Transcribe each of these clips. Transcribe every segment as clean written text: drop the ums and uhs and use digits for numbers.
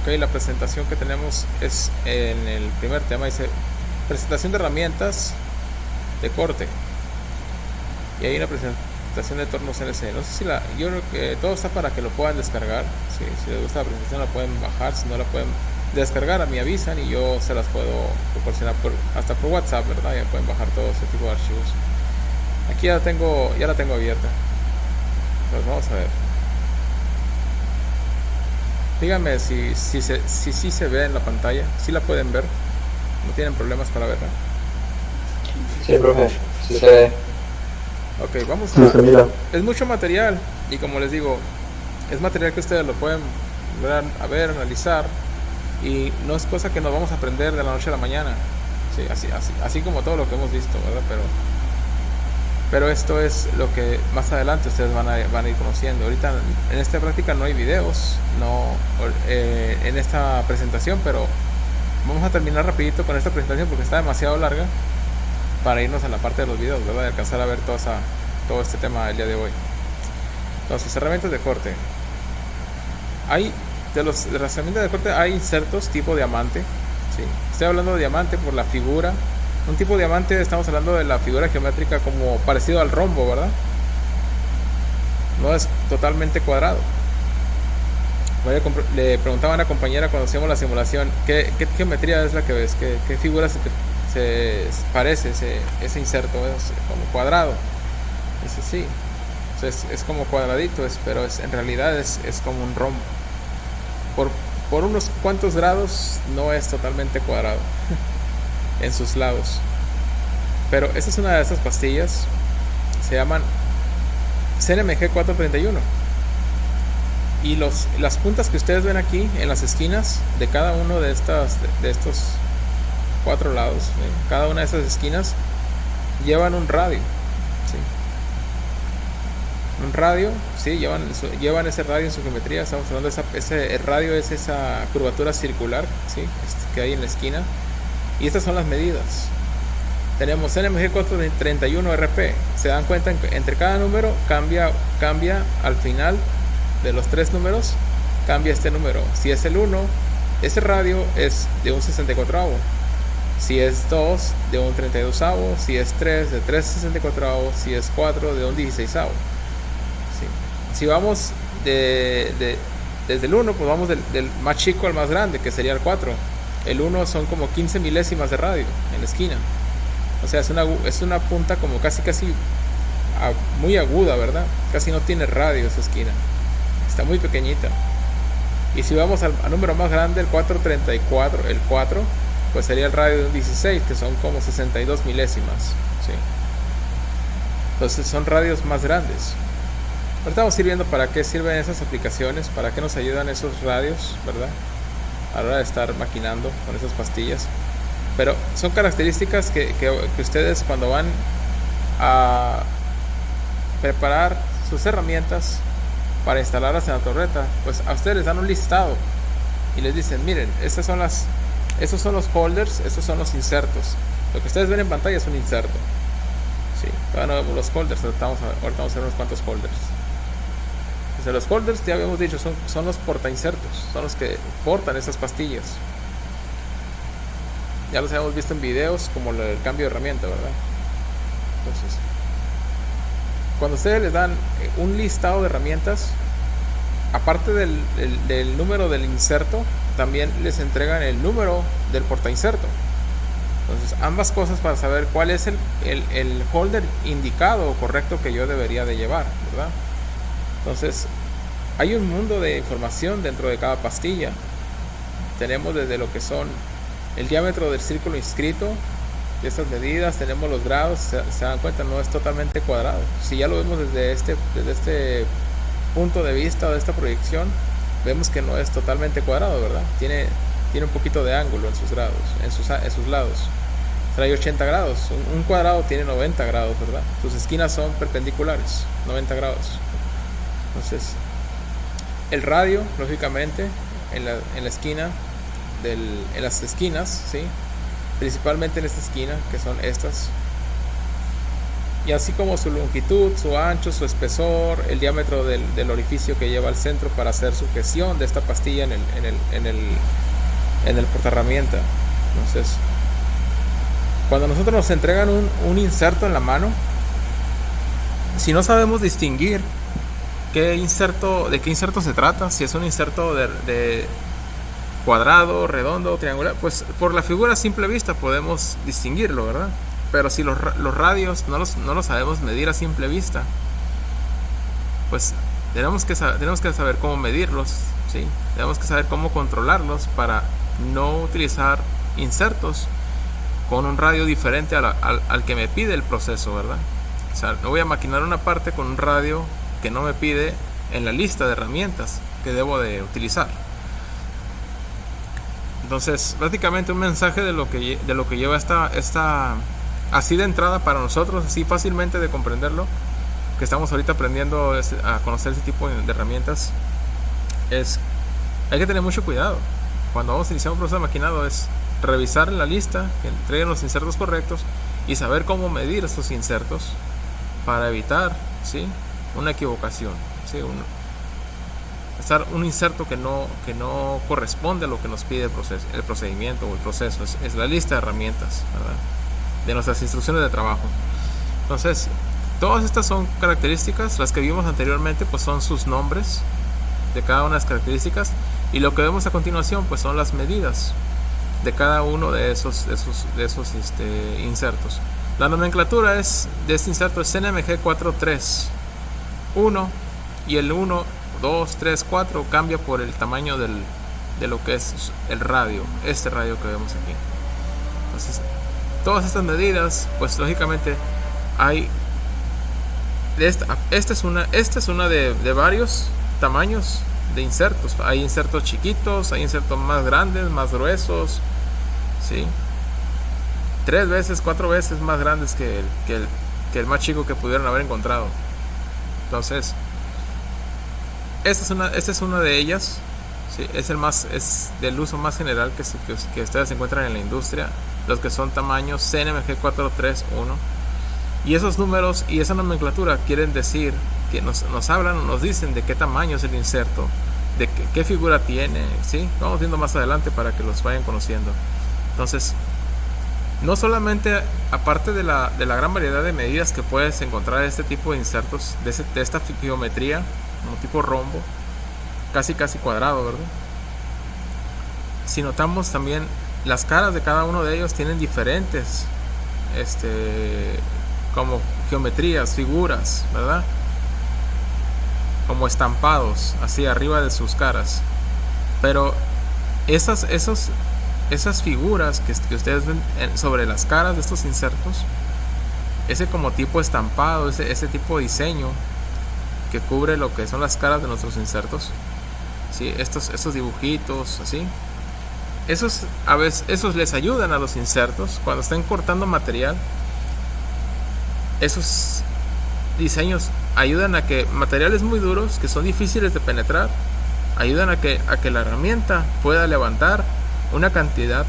Ok, la presentación que tenemos es en el primer tema, dice presentación de herramientas de corte. Y hay una presentación de torno CNC. No sé si yo creo que todo está para que lo puedan descargar. Si les gusta la presentación la pueden bajar, si no la pueden descargar, a mí avisan y yo se las puedo proporcionar hasta por WhatsApp, ¿verdad? Ya pueden bajar todo ese tipo de archivos. Aquí ya la tengo abierta. Pues vamos a ver. Díganme si se ve en la pantalla, si la pueden ver, no tienen problemas para verla. Sí, profe, sí se ve. Ok, vamos Sí, se mira. Es mucho material y como les digo, es material que ustedes lo pueden ver, analizar y no es cosa que nos vamos a aprender de la noche a la mañana. Sí, así como todo lo que hemos visto, ¿verdad? Pero esto es lo que más adelante ustedes van a ir conociendo. Ahorita en esta práctica no hay videos, en esta presentación, pero vamos a terminar rapidito con esta presentación porque está demasiado larga para irnos a la parte de los videos, ¿verdad? Y alcanzar a ver todo este tema el día de hoy. Entonces, herramientas de corte. De las herramientas de corte hay insertos tipo diamante. ¿Sí? Estoy hablando de diamante por la figura. Un tipo de diamante, estamos hablando de la figura geométrica como parecido al rombo, ¿verdad? No es totalmente cuadrado. Le preguntaba a una compañera cuando hacíamos la simulación, ¿qué geometría es la que ves? ¿Qué figura se parece ese inserto? ¿Es como cuadrado? Dice sí. Entonces es como cuadradito, pero en realidad es como un rombo. Por unos cuantos grados no es totalmente cuadrado en sus lados. Pero esta es una de esas pastillas. Se llaman CNMG 431. Y las puntas que ustedes ven aquí en las esquinas de cada uno de estos 4 lados, cada una de esas esquinas llevan un radio. ¿Sí? Un radio, sí, llevan ese radio en su geometría. Estamos hablando de el radio es esa curvatura circular, ¿sí? Que hay en la esquina. Y estas son las medidas. Tenemos NMG 431 RP. Se dan cuenta, entre cada número cambia al final de los 3 números, cambia este número. Si es el 1, ese radio es de un 64avo. Si es 2, de un 32avo. Si es 3, de 3/64avo. Si es 4, de un 16avo. ¿Sí? Si vamos desde el 1, pues vamos del más chico al más grande, que sería el 4. El 1 son como 15 milésimas de radio en la esquina. O sea, es una punta como casi muy aguda, ¿verdad? Casi no tiene radio esa esquina. Está muy pequeñita. Y si vamos al número más grande, el 434, el 4, pues sería el radio de un 16, que son como 62 milésimas. ¿Sí? Entonces son radios más grandes. Ahorita vamos a ir viendo para qué sirven esas aplicaciones, para qué nos ayudan esos radios, ¿verdad? A la hora de estar maquinando con esas pastillas. Pero son características que ustedes cuando van a preparar sus herramientas para instalarlas en la torreta, pues a ustedes les dan un listado y les dicen, miren, estos son los holders, estos son los insertos. Lo que ustedes ven en pantalla es un inserto. Sí, todavía no vemos los holders, ahorita vamos a ver unos cuantos holders. Entonces, los holders, ya habíamos dicho, son los portainsertos, son los que portan esas pastillas. Ya los habíamos visto en videos como el cambio de herramienta, ¿verdad? Entonces, cuando ustedes les dan un listado de herramientas, aparte del número del inserto, también les entregan el número del portainserto. Entonces, ambas cosas para saber cuál es el holder indicado o correcto que yo debería de llevar, ¿verdad? Entonces, hay un mundo de información dentro de cada pastilla. Tenemos desde lo que son el diámetro del círculo inscrito, de estas medidas, tenemos los grados, se dan cuenta, no es totalmente cuadrado. Si ya lo vemos desde este punto de vista o de esta proyección, vemos que no es totalmente cuadrado, ¿verdad? Tiene un poquito de ángulo en sus grados, en sus lados. Trae 80 grados, un cuadrado tiene 90 grados, ¿verdad? Sus esquinas son perpendiculares, 90 grados. Entonces, el radio, lógicamente, en la esquina, en las esquinas, ¿sí? Principalmente en esta esquina, que son estas, y así como su longitud, su ancho, su espesor, el diámetro del orificio que lleva al centro para hacer sujeción de esta pastilla en el portaherramienta. Entonces, cuando nosotros nos entregan un inserto en la mano, si no sabemos distinguir de qué inserto se trata, si es un inserto de cuadrado, redondo, triangular, pues por la figura a simple vista podemos distinguirlo, ¿verdad? Pero si los radios no los sabemos medir a simple vista, pues tenemos que saber cómo medirlos, ¿sí? Tenemos que saber cómo controlarlos para no utilizar insertos con un radio diferente al que me pide el proceso, ¿verdad? O sea, no voy a maquinar una parte con un radio que no me pide en la lista de herramientas que debo de utilizar. Entonces, prácticamente un mensaje de lo que lleva esta así de entrada para nosotros, así fácilmente de comprenderlo, que estamos ahorita aprendiendo a conocer ese tipo de herramientas, es hay que tener mucho cuidado cuando vamos a iniciar un proceso de maquinado. Es revisar en la lista que entreguen los insertos correctos y saber cómo medir estos insertos para evitar, ¿sí?, una equivocación, ¿sí?, un inserto que no corresponde a lo que nos pide el procedimiento o el proceso. Es la lista de herramientas, ¿verdad?, de nuestras instrucciones de trabajo. Entonces, todas estas son características. Las que vimos anteriormente pues son sus nombres de cada una de las características, y lo que vemos a continuación pues son las medidas de cada uno de esos insertos. La nomenclatura de este inserto es CNMG 431, y el 1, 2, 3, 4 cambia por el tamaño de lo que es el radio, este radio que vemos aquí. Entonces, todas estas medidas, pues lógicamente hay esta es una de varios tamaños de insertos. Hay insertos chiquitos, hay insertos más grandes, más gruesos, ¿sí?, 3 veces, 4 veces más grandes que el más chico que pudieron haber encontrado. Entonces, esta es una de ellas, ¿sí? Es del uso más general que ustedes encuentran en la industria, los que son tamaños CNMG 431. Y esos números y esa nomenclatura quieren decir que nos hablan o nos dicen de qué tamaño es el inserto, de qué figura tiene, ¿sí? Vamos viendo más adelante para que los vayan conociendo. Entonces, no solamente, aparte de la gran variedad de medidas que puedes encontrar de este tipo de insertos, de esta geometría, como tipo rombo, casi cuadrado, ¿verdad?, si notamos también las caras de cada uno de ellos tienen diferentes como geometrías, figuras, ¿verdad?, como estampados así arriba de sus caras. Pero esas figuras que ustedes ven sobre las caras de estos insertos, ese como tipo estampado, ese tipo de diseño que cubre lo que son las caras de nuestros insertos, ¿sí?, estos dibujitos así, esos les ayudan a los insertos cuando estén cortando material. Esos diseños ayudan a que materiales muy duros, que son difíciles de penetrar, ayudan a que la herramienta pueda levantar una cantidad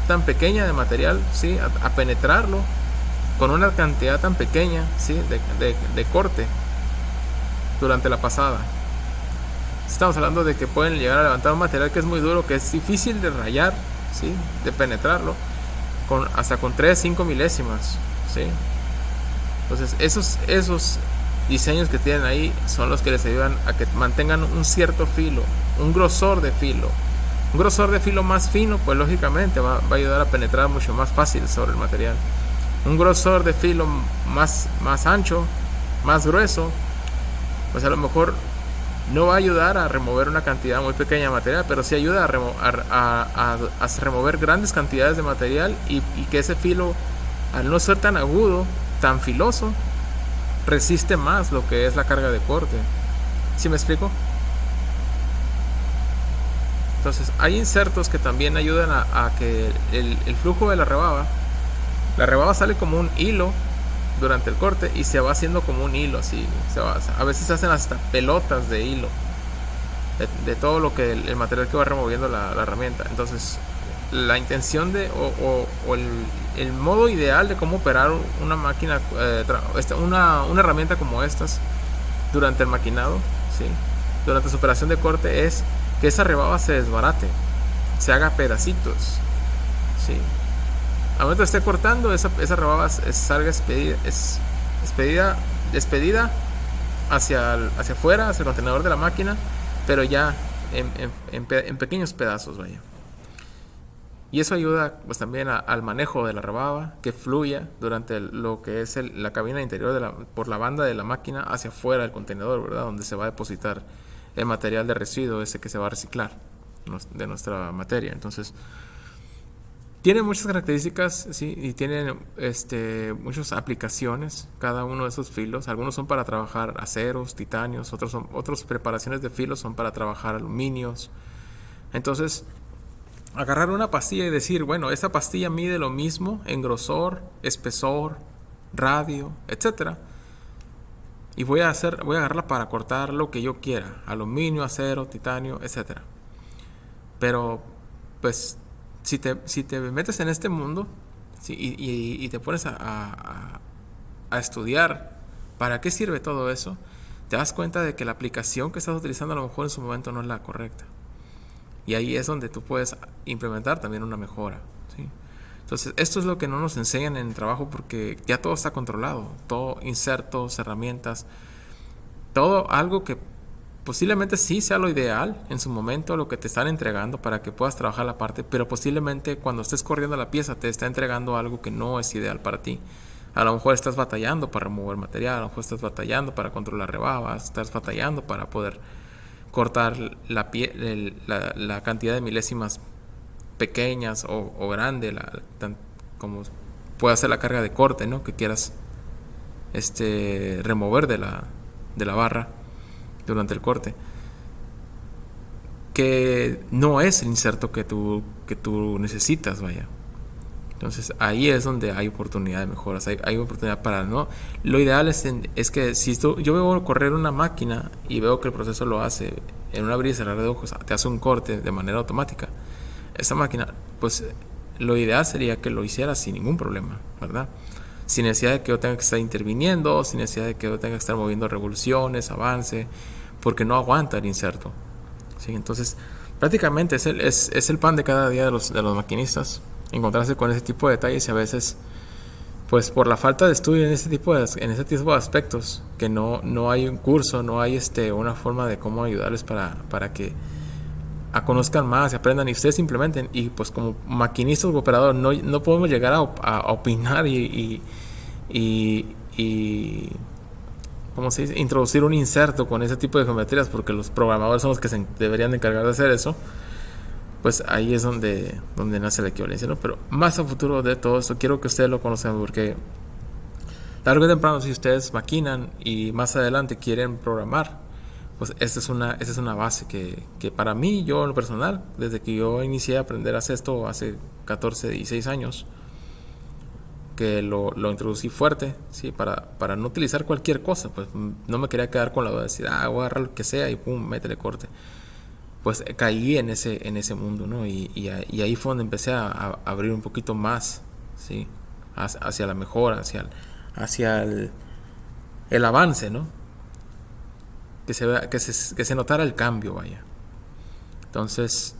tan pequeña de material, ¿sí?, a penetrarlo con una cantidad tan pequeña, ¿sí?, de corte durante la pasada. Estamos hablando de que pueden llegar a levantar un material que es muy duro, que es difícil de rayar, ¿sí?, de penetrarlo hasta con 3-5 milésimas, ¿sí? Entonces esos diseños que tienen ahí son los que les ayudan a que mantengan un cierto filo, un grosor de filo. Un grosor de filo más fino, pues lógicamente va a ayudar a penetrar mucho más fácil sobre el material. Un grosor de filo más ancho, más grueso, pues a lo mejor no va a ayudar a remover una cantidad muy pequeña de material, pero sí ayuda a remover grandes cantidades de material, y que ese filo, al no ser tan agudo, tan filoso, resiste más lo que es la carga de corte. ¿Sí me explico? Entonces, hay insertos que también ayudan a que el flujo de la rebaba sale como un hilo durante el corte y se va haciendo como un hilo así. A veces se hacen hasta pelotas de hilo de todo lo que el material que va removiendo la herramienta. Entonces, la intención el modo ideal de cómo operar una máquina, una herramienta como estas durante el maquinado, ¿sí? Durante su operación de corte, es que esa rebaba se desbarate, se haga pedacitos, ¿sí? Al momento de esté cortando, esa rebaba salga despedida hacia afuera, hacia el contenedor de la máquina, pero ya en pequeños pedazos, vaya. Y eso ayuda pues también al manejo de la rebaba, que fluya durante lo que es la cabina interior por la banda de la máquina hacia afuera del contenedor, ¿verdad? Donde se va a depositar el material de residuo, ese que se va a reciclar de nuestra materia. Entonces, tiene muchas características, ¿sí? Y tiene muchas aplicaciones, cada uno de esos filos. Algunos son para trabajar aceros, titanios, otras preparaciones de filos son para trabajar aluminios. Entonces, agarrar una pastilla y decir, bueno, esta pastilla mide lo mismo en grosor, espesor, radio, etcétera, y voy a agarrarla para cortar lo que yo quiera, aluminio, acero, titanio, etcétera. Pero pues si te metes en este mundo, ¿sí? y te pones a estudiar para qué sirve todo eso, te das cuenta de que la aplicación que estás utilizando a lo mejor en su momento no es la correcta. Y ahí es donde tú puedes implementar también una mejora, ¿sí? Entonces, esto es lo que no nos enseñan en el trabajo, porque ya todo está controlado. Todo, insertos, herramientas, todo algo que posiblemente sí sea lo ideal en su momento, lo que te están entregando para que puedas trabajar la parte, pero posiblemente cuando estés corriendo la pieza te está entregando algo que no es ideal para ti. A lo mejor estás batallando para remover material, a lo mejor estás batallando para controlar rebabas, estás batallando para poder cortar la cantidad de milésimas pequeñas o grande, como puede ser la carga de corte, ¿no? Que quieras remover de la barra durante el corte, que no es el inserto que tú necesitas, vaya. Entonces ahí es donde hay oportunidad de mejoras, hay oportunidad para no. Lo ideal es que si yo veo correr una máquina y veo que el proceso lo hace en un abrir y cerrar de ojos, te hace un corte de manera automática, esa máquina, pues lo ideal sería que lo hiciera sin ningún problema, ¿verdad? Sin necesidad de que yo tenga que estar interviniendo, sin necesidad de que yo tenga que estar moviendo revoluciones, avance, porque no aguanta el inserto, ¿sí? Entonces prácticamente es el pan de cada día de los maquinistas, encontrarse con ese tipo de detalles, y a veces pues por la falta de estudio en ese tipo de aspectos, que no hay un curso, no hay una forma de cómo ayudarles para que conozcan más y aprendan y ustedes implementen. Y pues como maquinistas o operadores no podemos llegar a opinar y ¿cómo se dice? Introducir un inserto con ese tipo de geometrías, porque los programadores son los que se deberían de encargar de hacer eso. Pues ahí es donde nace la equivalencia, ¿no? Pero más a futuro de todo esto, quiero que ustedes lo conozcan, porque tarde o temprano, si ustedes maquinan y más adelante quieren programar, pues esta es una base que para mí, yo en lo personal, desde que yo inicié a aprender a hacer esto hace 14, 16 años, que lo introducí fuerte, ¿sí? Para no utilizar cualquier cosa, pues no me quería quedar con la duda de decir, voy a agarrar lo que sea y pum, métele corte. Pues caí en ese mundo, ¿no? Y ahí fue donde empecé a abrir un poquito más, ¿sí? Hacia la mejora, hacia el avance, ¿no? Que se notara el cambio, vaya. Entonces,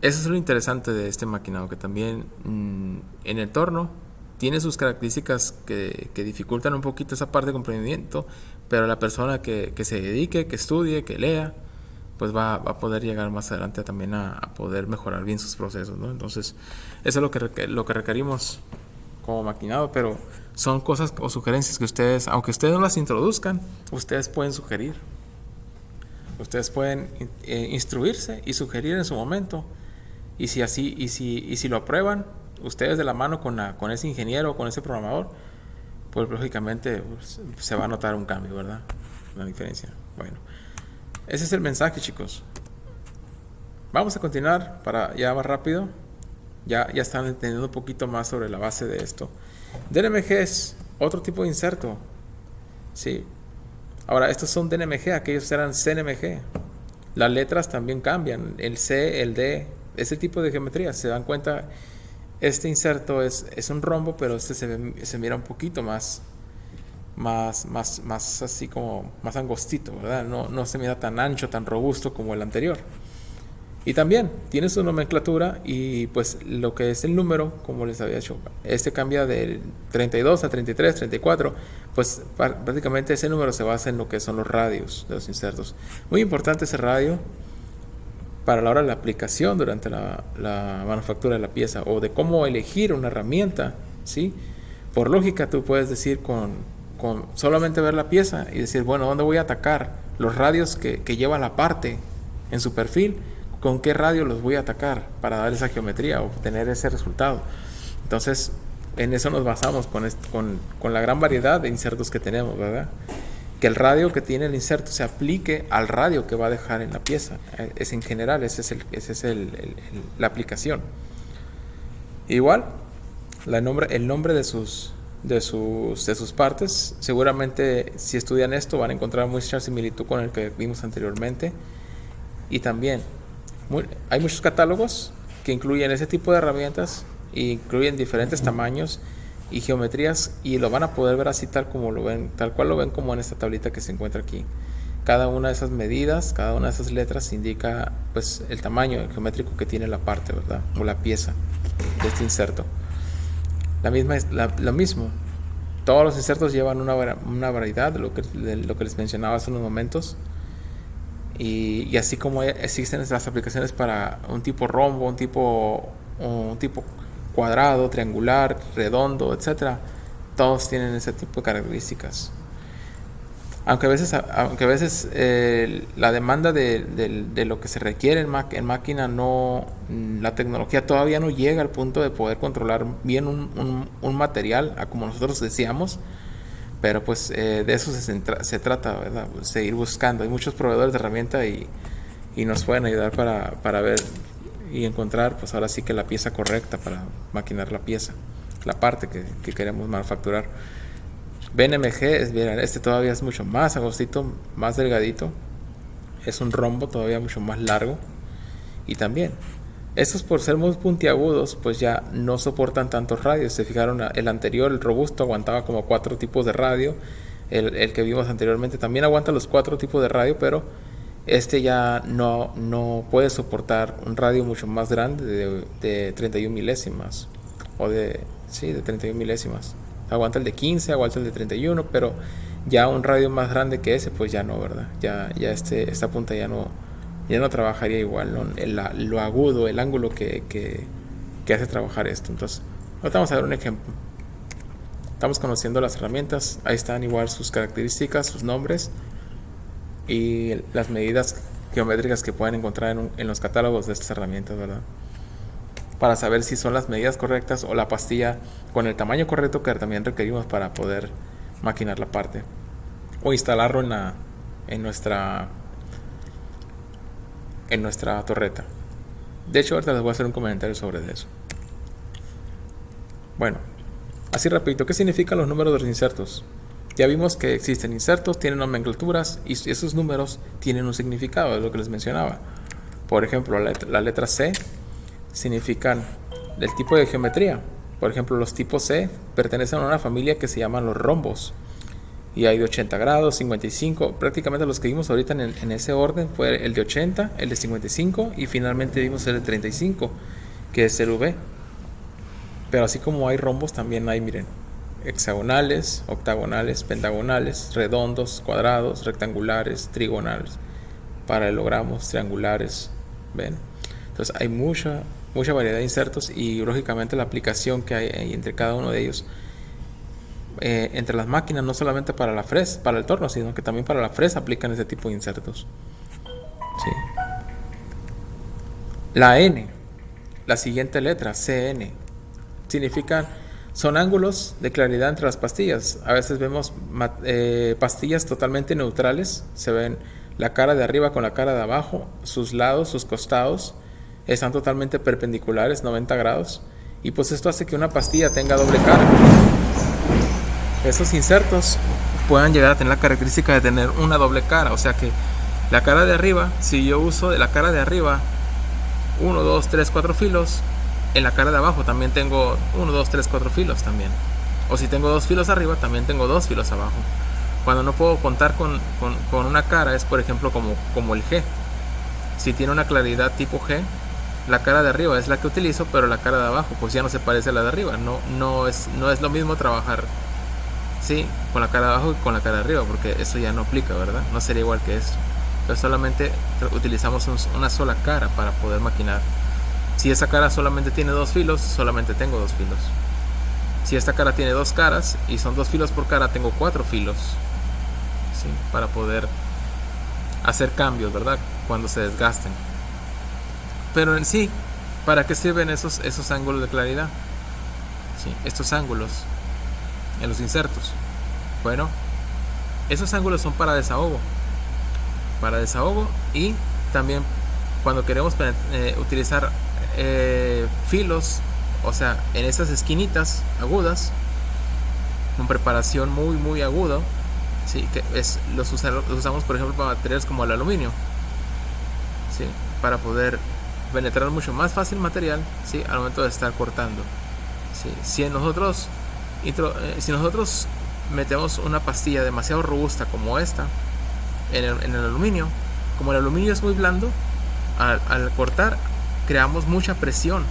eso es lo interesante de este maquinado, que también en el torno tiene sus características que dificultan un poquito esa parte de comprendimiento, pero la persona que se dedique, que estudie, que lea, pues va a poder llegar más adelante también a poder mejorar bien sus procesos, ¿no? Entonces, eso es lo que requerimos como maquinado, pero son cosas o sugerencias que ustedes, aunque ustedes no las introduzcan, ustedes pueden sugerir. Ustedes pueden instruirse y sugerir en su momento, y si lo aprueban, ustedes de la mano con ese ingeniero o con ese programador, pues lógicamente pues, se va a notar un cambio, ¿verdad? La diferencia. Bueno, ese es el mensaje, chicos. Vamos a continuar para ya más rápido. Ya están entendiendo un poquito más sobre la base de esto. DNMG es otro tipo de inserto, ¿sí? Ahora, estos son DNMG, aquellos eran CNMG. Las letras también cambian. El C, el D, ese tipo de geometría. Se dan cuenta Este inserto es un rombo, pero se mira un poquito más así como más angostito, ¿verdad? No se mira tan ancho, tan robusto como el anterior. Y también tiene su nomenclatura y pues lo que es el número, como les había dicho, este cambia del 32 a 33, 34, pues prácticamente ese número se basa en lo que son los radios de los insertos. Muy importante ese radio para la hora de la aplicación durante la manufactura de la pieza o de cómo elegir una herramienta, ¿sí? Por lógica tú puedes decir con solamente ver la pieza y decir, bueno, ¿dónde voy a atacar? Los radios que lleva la parte en su perfil, ¿con qué radio los voy a atacar para dar esa geometría o obtener ese resultado? Entonces, en eso nos basamos con la gran variedad de insertos que tenemos, ¿verdad? Que el radio que tiene el inserto se aplique al radio que va a dejar en la pieza. Es en general, esa es la aplicación. Igual, el nombre de sus partes, seguramente si estudian esto van a encontrar mucha similitud con el que vimos anteriormente. Y también hay muchos catálogos que incluyen ese tipo de herramientas e incluyen diferentes tamaños y geometrías, y lo van a poder ver así tal cual lo ven como en esta tablita que se encuentra aquí. Cada una de esas medidas, cada una de esas letras indica pues el tamaño geométrico que tiene la parte, ¿verdad? O la pieza de este inserto. Lo mismo, todos los insertos llevan una variedad de lo que les mencionaba hace unos momentos. Y así como existen las aplicaciones para un tipo rombo, un tipo cuadrado, triangular, redondo, etcétera, todos tienen ese tipo de características. Aunque a veces la demanda de lo que se requiere en máquina, la tecnología todavía no llega al punto de poder controlar bien un material como nosotros decíamos. Pero pues de eso se trata, ¿verdad? Seguir buscando. Hay muchos proveedores de herramientas y nos pueden ayudar para ver y encontrar pues ahora sí que la pieza correcta para maquinar la pieza, la parte que queremos manufacturar. BNMG, este todavía es mucho más angostito, más delgadito. Es un rombo todavía mucho más largo. Y también estos, por ser muy puntiagudos, pues ya no soportan tantos radios. Se fijaron, el anterior, el robusto, aguantaba como 4 tipos de radio. El que vimos anteriormente también aguanta los 4 tipos de radio, pero este ya no puede soportar un radio mucho más grande de 31 milésimas. De 31 milésimas. Aguanta el de 15, aguanta el de 31, pero ya un radio más grande que ese, pues ya no, ¿verdad? Ya esta punta ya no trabajaría igual, ¿no? Lo agudo, el ángulo que hace trabajar esto. Entonces, ahorita vamos a ver un ejemplo. Estamos conociendo las herramientas, ahí están igual sus características, sus nombres y las medidas geométricas que pueden encontrar en los catálogos de estas herramientas, ¿verdad? Para saber si son las medidas correctas o la pastilla con el tamaño correcto que también requerimos para poder maquinar la parte o instalarlo en nuestra torreta. De hecho, ahorita les voy a hacer un comentario sobre eso. Bueno, así rapidito, ¿qué significan los números de los insertos? Ya vimos que existen insertos, tienen nomenclaturas y esos números tienen un significado, es lo que les mencionaba. Por ejemplo, la letra C significan el tipo de geometría. Por ejemplo, los tipos C pertenecen a una familia que se llaman los rombos. Y hay de 80 grados, 55. Prácticamente los que vimos ahorita en ese orden fue el de 80, el de 55 y finalmente vimos el de 35, que es el V. Pero así como hay rombos, también hay, miren, hexagonales, octagonales, pentagonales, redondos, cuadrados, rectangulares, trigonales, paralelogramos, triangulares. ¿Ven? Entonces hay mucha variedad de insertos y lógicamente la aplicación que hay entre cada uno de ellos. Entre las máquinas, no solamente para el torno, sino que también para la fresa aplican ese tipo de insertos. ¿Sí? La N, la siguiente letra, CN, son ángulos de claridad entre las pastillas. A veces vemos pastillas totalmente neutrales, se ven la cara de arriba con la cara de abajo, sus lados, sus costados están totalmente perpendiculares, 90 grados, y pues esto hace que una pastilla tenga doble cara. Estos insertos puedan llegar a tener la característica de tener una doble cara, o sea que la cara de arriba, si yo uso de la cara de arriba 1, 2, 3, 4 filos, en la cara de abajo también tengo 1, 2, 3, 4 filos también. O si tengo 2 filos arriba, también tengo 2 filos abajo. Cuando no puedo contar con una cara es, por ejemplo, como el G. Si tiene una claridad tipo G, la cara de arriba es la que utilizo, pero la cara de abajo pues ya no se parece a la de arriba. No es lo mismo trabajar, sí, con la cara de abajo y con la cara de arriba, porque eso ya no aplica, ¿verdad? No sería igual que esto. Entonces solamente utilizamos una sola cara para poder maquinar. Si esa cara solamente tiene 2 filos, solamente tengo 2 filos. Si esta cara tiene 2 caras y son 2 filos por cara, tengo 4 filos, ¿sí? Para poder hacer cambios, ¿verdad? Cuando se desgasten. Pero en sí, ¿para qué sirven esos ángulos de claridad? ¿Sí? Estos ángulos en los insertos. Bueno, esos ángulos son para desahogo. Para desahogo y también cuando queremos utilizar filos, o sea, en esas esquinitas agudas, con preparación muy aguda, ¿sí? Que los usamos por ejemplo para materiales como el aluminio, ¿sí? Para poder penetrar mucho más fácil el material, ¿sí? Al momento de estar cortando, ¿sí? Si nosotros metemos una pastilla demasiado robusta como esta en el aluminio, como el aluminio es muy blando, al cortar creamos mucha presión,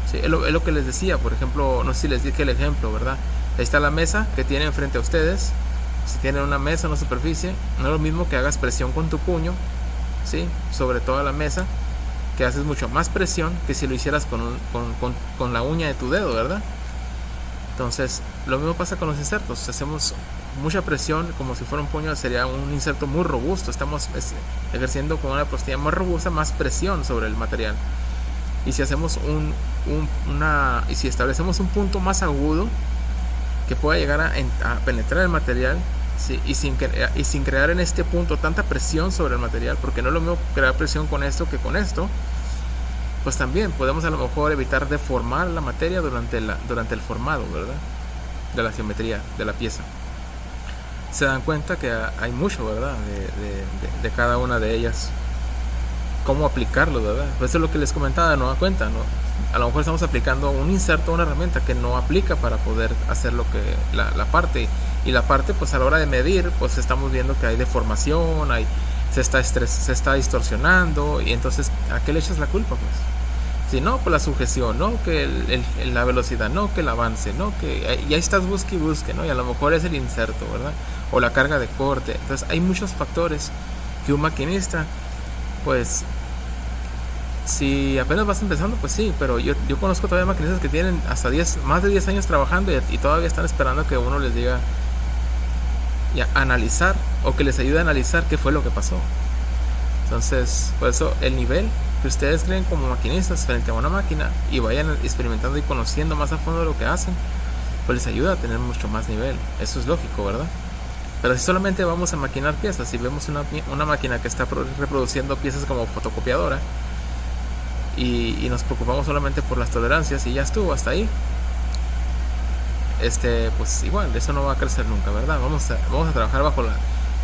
¿sí? Es lo que les decía, por ejemplo, no sé si les dije el ejemplo, ¿verdad? Ahí está la mesa que tienen frente a ustedes. Si tienen una mesa, una superficie, no es lo mismo que hagas presión con tu puño, ¿sí? Sobre toda la mesa, que haces mucho más presión que si lo hicieras con la uña de tu dedo, ¿verdad? Entonces, lo mismo pasa con los insertos. Si hacemos mucha presión como si fuera un puño, sería un inserto muy robusto. Estamos ejerciendo con una pastilla más robusta, más presión sobre el material. Y si hacemos y si establecemos un punto más agudo que pueda llegar a penetrar el material, ¿sí? y sin crear en este punto tanta presión sobre el material, porque no es lo mismo crear presión con esto que con esto, pues también podemos a lo mejor evitar deformar la materia durante el formado, ¿verdad? De la geometría de la pieza. Se dan cuenta que hay mucho, ¿verdad? De cada una de ellas. Cómo aplicarlo, ¿verdad? Pues eso es lo que les comentaba de nueva cuenta, ¿no? A lo mejor estamos aplicando un inserto, una herramienta que no aplica para poder hacer lo que la parte. Y la parte, pues a la hora de medir, pues estamos viendo que hay deformación, se está distorsionando, y entonces ¿a qué le echas la culpa? Pues si no, pues la sujeción, no que la velocidad, no que el avance, no que y ahí estás busque, ¿no? Y a lo mejor es el inserto, ¿verdad? O la carga de corte. Entonces hay muchos factores que un maquinista, pues si apenas vas empezando, pues sí, pero yo conozco todavía maquinistas que tienen hasta más de 10 años trabajando y todavía están esperando que uno les diga y analizar, o que les ayude a analizar qué fue lo que pasó. Entonces, por eso el nivel que ustedes creen como maquinistas frente a una máquina y vayan experimentando y conociendo más a fondo lo que hacen, pues les ayuda a tener mucho más nivel. Eso es lógico, ¿verdad? Pero si solamente vamos a maquinar piezas, si vemos una máquina que está reproduciendo piezas como fotocopiadora y nos preocupamos solamente por las tolerancias y ya estuvo hasta ahí, pues igual eso no va a crecer nunca, ¿verdad? Vamos a trabajar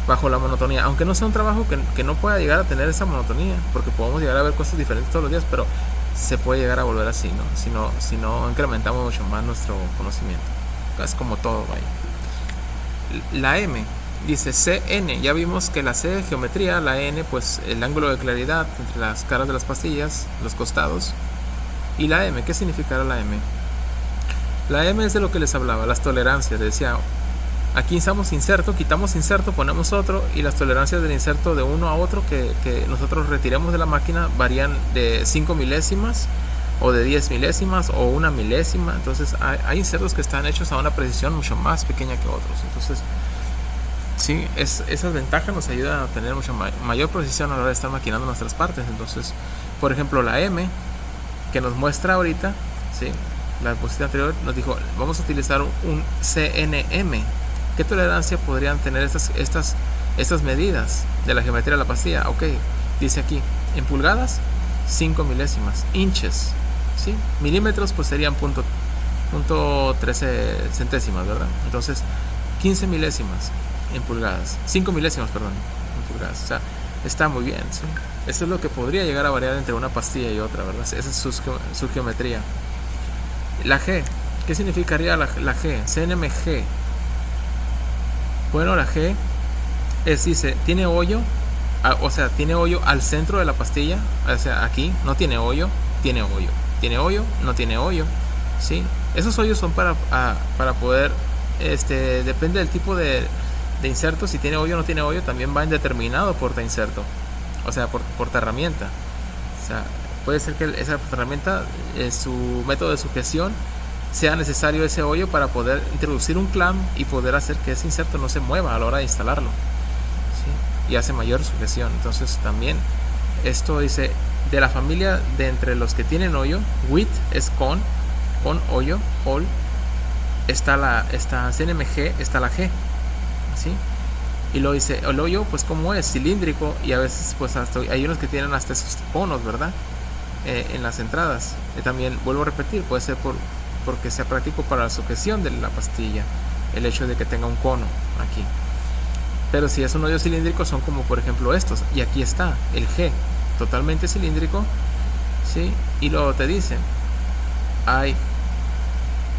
bajo la monotonía, aunque no sea un trabajo que no pueda llegar a tener esa monotonía, porque podemos llegar a ver cosas diferentes todos los días, pero se puede llegar a volver así, ¿no? Si no incrementamos mucho más nuestro conocimiento. Es como todo, vaya. La M dice CN, ya vimos que la C de geometría, la N pues el ángulo de claridad entre las caras de las pastillas, los costados, y la M, ¿qué significará la M? La M es de lo que les hablaba, las tolerancias. Les decía, aquí quitamos inserto, ponemos otro, y las tolerancias del inserto de uno a otro que nosotros retiremos de la máquina varían de 5 milésimas o de 10 milésimas o 1 milésima. Entonces hay insertos que están hechos a una precisión mucho más pequeña que otros. Entonces sí, esas ventajas nos ayudan a tener mucha mayor precisión a la hora de estar maquinando nuestras partes. Entonces, por ejemplo, la M que nos muestra ahorita, ¿sí? La diapositiva anterior nos dijo, vamos a utilizar un CNM. ¿Qué tolerancia podrían tener estas medidas de la geometría de la pastilla? Ok, dice aquí, en pulgadas, 5 milésimas, inches, ¿sí? Milímetros pues serían punto 13 centésimas, ¿verdad? Entonces, 15 milésimas en pulgadas, 5 milésimas, perdón, en pulgadas. O sea, está muy bien, ¿sí? Eso es lo que podría llegar a variar entre una pastilla y otra, ¿verdad? Esa es su geometría. La G, ¿qué significaría la G? CNMG. Bueno, la G dice, tiene hoyo, o sea, tiene hoyo al centro de la pastilla, o sea, aquí no tiene hoyo, tiene hoyo, tiene hoyo, no tiene hoyo, ¿sí? Esos hoyos son para poder, depende del tipo de inserto, si tiene hoyo o no tiene hoyo, también va indeterminado por inserto, o sea, por herramienta. O sea, puede ser que esa herramienta, su método de sujeción, sea necesario ese hoyo para poder introducir un clamp y poder hacer que ese inserto no se mueva a la hora de instalarlo, ¿sí? Y hace mayor sujeción. Entonces también esto dice, de la familia de entre los que tienen hoyo, with es con hoyo, hole, está CNMG, está la G, ¿sí? Y luego dice, el hoyo pues como es cilíndrico, y a veces pues hasta hay unos que tienen hasta esos conos, ¿verdad? En las entradas. También vuelvo a repetir, puede ser porque sea práctico para la sujeción de la pastilla, el hecho de que tenga un cono aquí. Pero si es un hoyo cilíndrico, son como por ejemplo estos, y aquí está el G, totalmente cilíndrico, ¿sí? Y luego te dicen, hay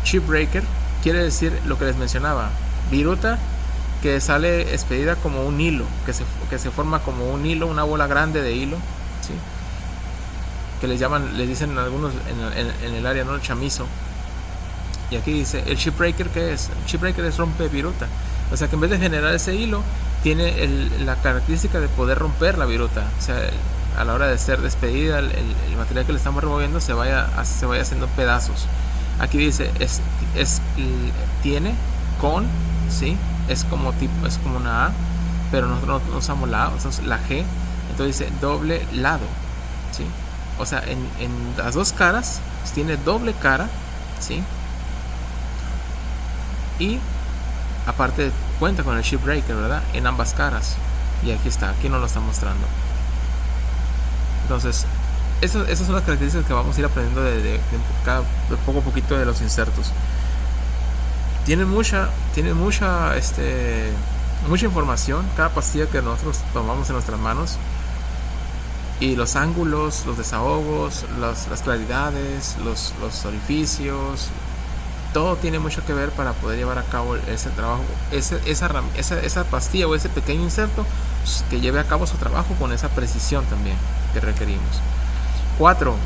chip breaker, quiere decir lo que les mencionaba, viruta que sale expedida como un hilo, que se forma como un hilo, una bola grande de hilo, ¿sí? Que les dicen algunos en el área, ¿no? El chamizo. Y aquí dice, el chip breaker, ¿qué es? El chip breaker es rompe viruta. O sea que en vez de generar ese hilo, tiene la característica de poder romper la viruta. O sea, a la hora de ser despedida, el material que le estamos removiendo se vaya haciendo pedazos. Aquí dice, tiene con, ¿sí? Es como una A, pero nosotros no usamos la A, usamos la G. Entonces dice doble lado, ¿sí? O sea, en las dos caras tiene doble cara, ¿sí? Y aparte cuenta con el chip breaker, ¿verdad? En ambas caras. Y aquí está, aquí nos lo está mostrando. Entonces, esas son las características que vamos a ir aprendiendo de poco a poquito de los insertos. Tiene mucha información cada pastilla que nosotros tomamos en nuestras manos. Y los ángulos, los desahogos, las claridades, los orificios, todo tiene mucho que ver para poder llevar a cabo ese trabajo, esa pastilla o ese pequeño inserto que lleve a cabo su trabajo con esa precisión también que requerimos. 4.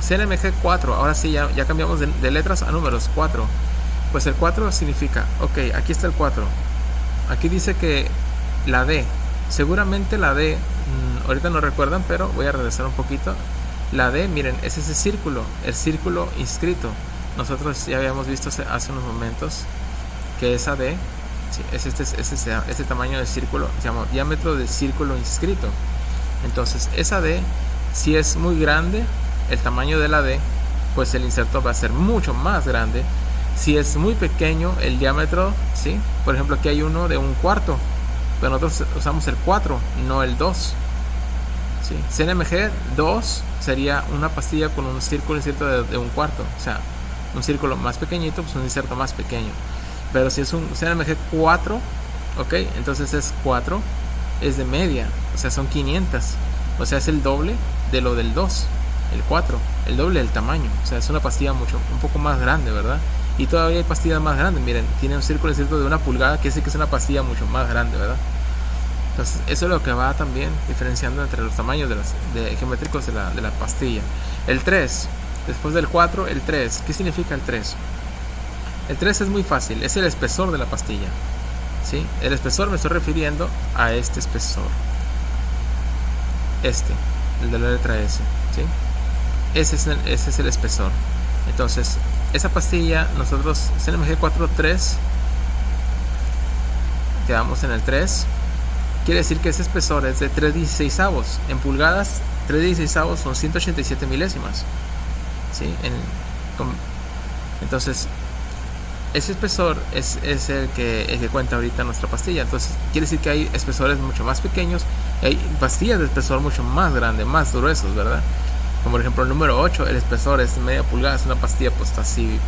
CNMG 4. Ahora sí, ya cambiamos de letras a números. 4. Pues el 4 significa, ok, aquí está el 4. Aquí dice que la D, seguramente la D, ahorita no recuerdan, pero voy a regresar un poquito. La D, miren, es ese círculo, el círculo inscrito. Nosotros ya habíamos visto hace unos momentos que esa D, sí, es este tamaño de círculo, se llama diámetro de círculo inscrito. Entonces esa D, si es muy grande el tamaño de la D, pues el inserto va a ser mucho más grande. Si es muy pequeño el diámetro, ¿sí? Por ejemplo, aquí hay uno de 1/4, pero nosotros usamos el 4, no el 2. ¿Sí? CNMG 2 sería una pastilla con un círculo inserto de 1/4, o sea, un círculo más pequeñito, pues un inserto más pequeño. Pero si es un CNMG 4, ok, entonces es 4, es de media, o sea, son 500, o sea, es el doble de lo del 2, el 4, el doble del tamaño, o sea, es una pastilla un poco más grande, ¿verdad? Y todavía hay pastillas más grandes, miren, tiene un círculo inserto de 1 pulgada, que sí que es una pastilla mucho más grande, ¿verdad? Entonces, eso es lo que va también diferenciando entre los tamaños geométricos de la pastilla. El 3, después del 4, el 3. ¿Qué significa el 3? El 3 es muy fácil, es el espesor de la pastilla, ¿sí? El espesor, me estoy refiriendo a este espesor. El de la letra S, ¿sí? Ese es el espesor. Entonces, esa pastilla, nosotros, CNMG 4.3, quedamos en el 3. Quiere decir que ese espesor es de 3/16. En pulgadas, 3/16 son 187 milésimas, ¿sí? Entonces, ese espesor es el que cuenta ahorita nuestra pastilla. Entonces, quiere decir que hay espesores mucho más pequeños, y hay pastillas de espesor mucho más grande, más gruesos, ¿verdad? Como por ejemplo el número 8, el espesor es media pulgada, es una pastilla pues así,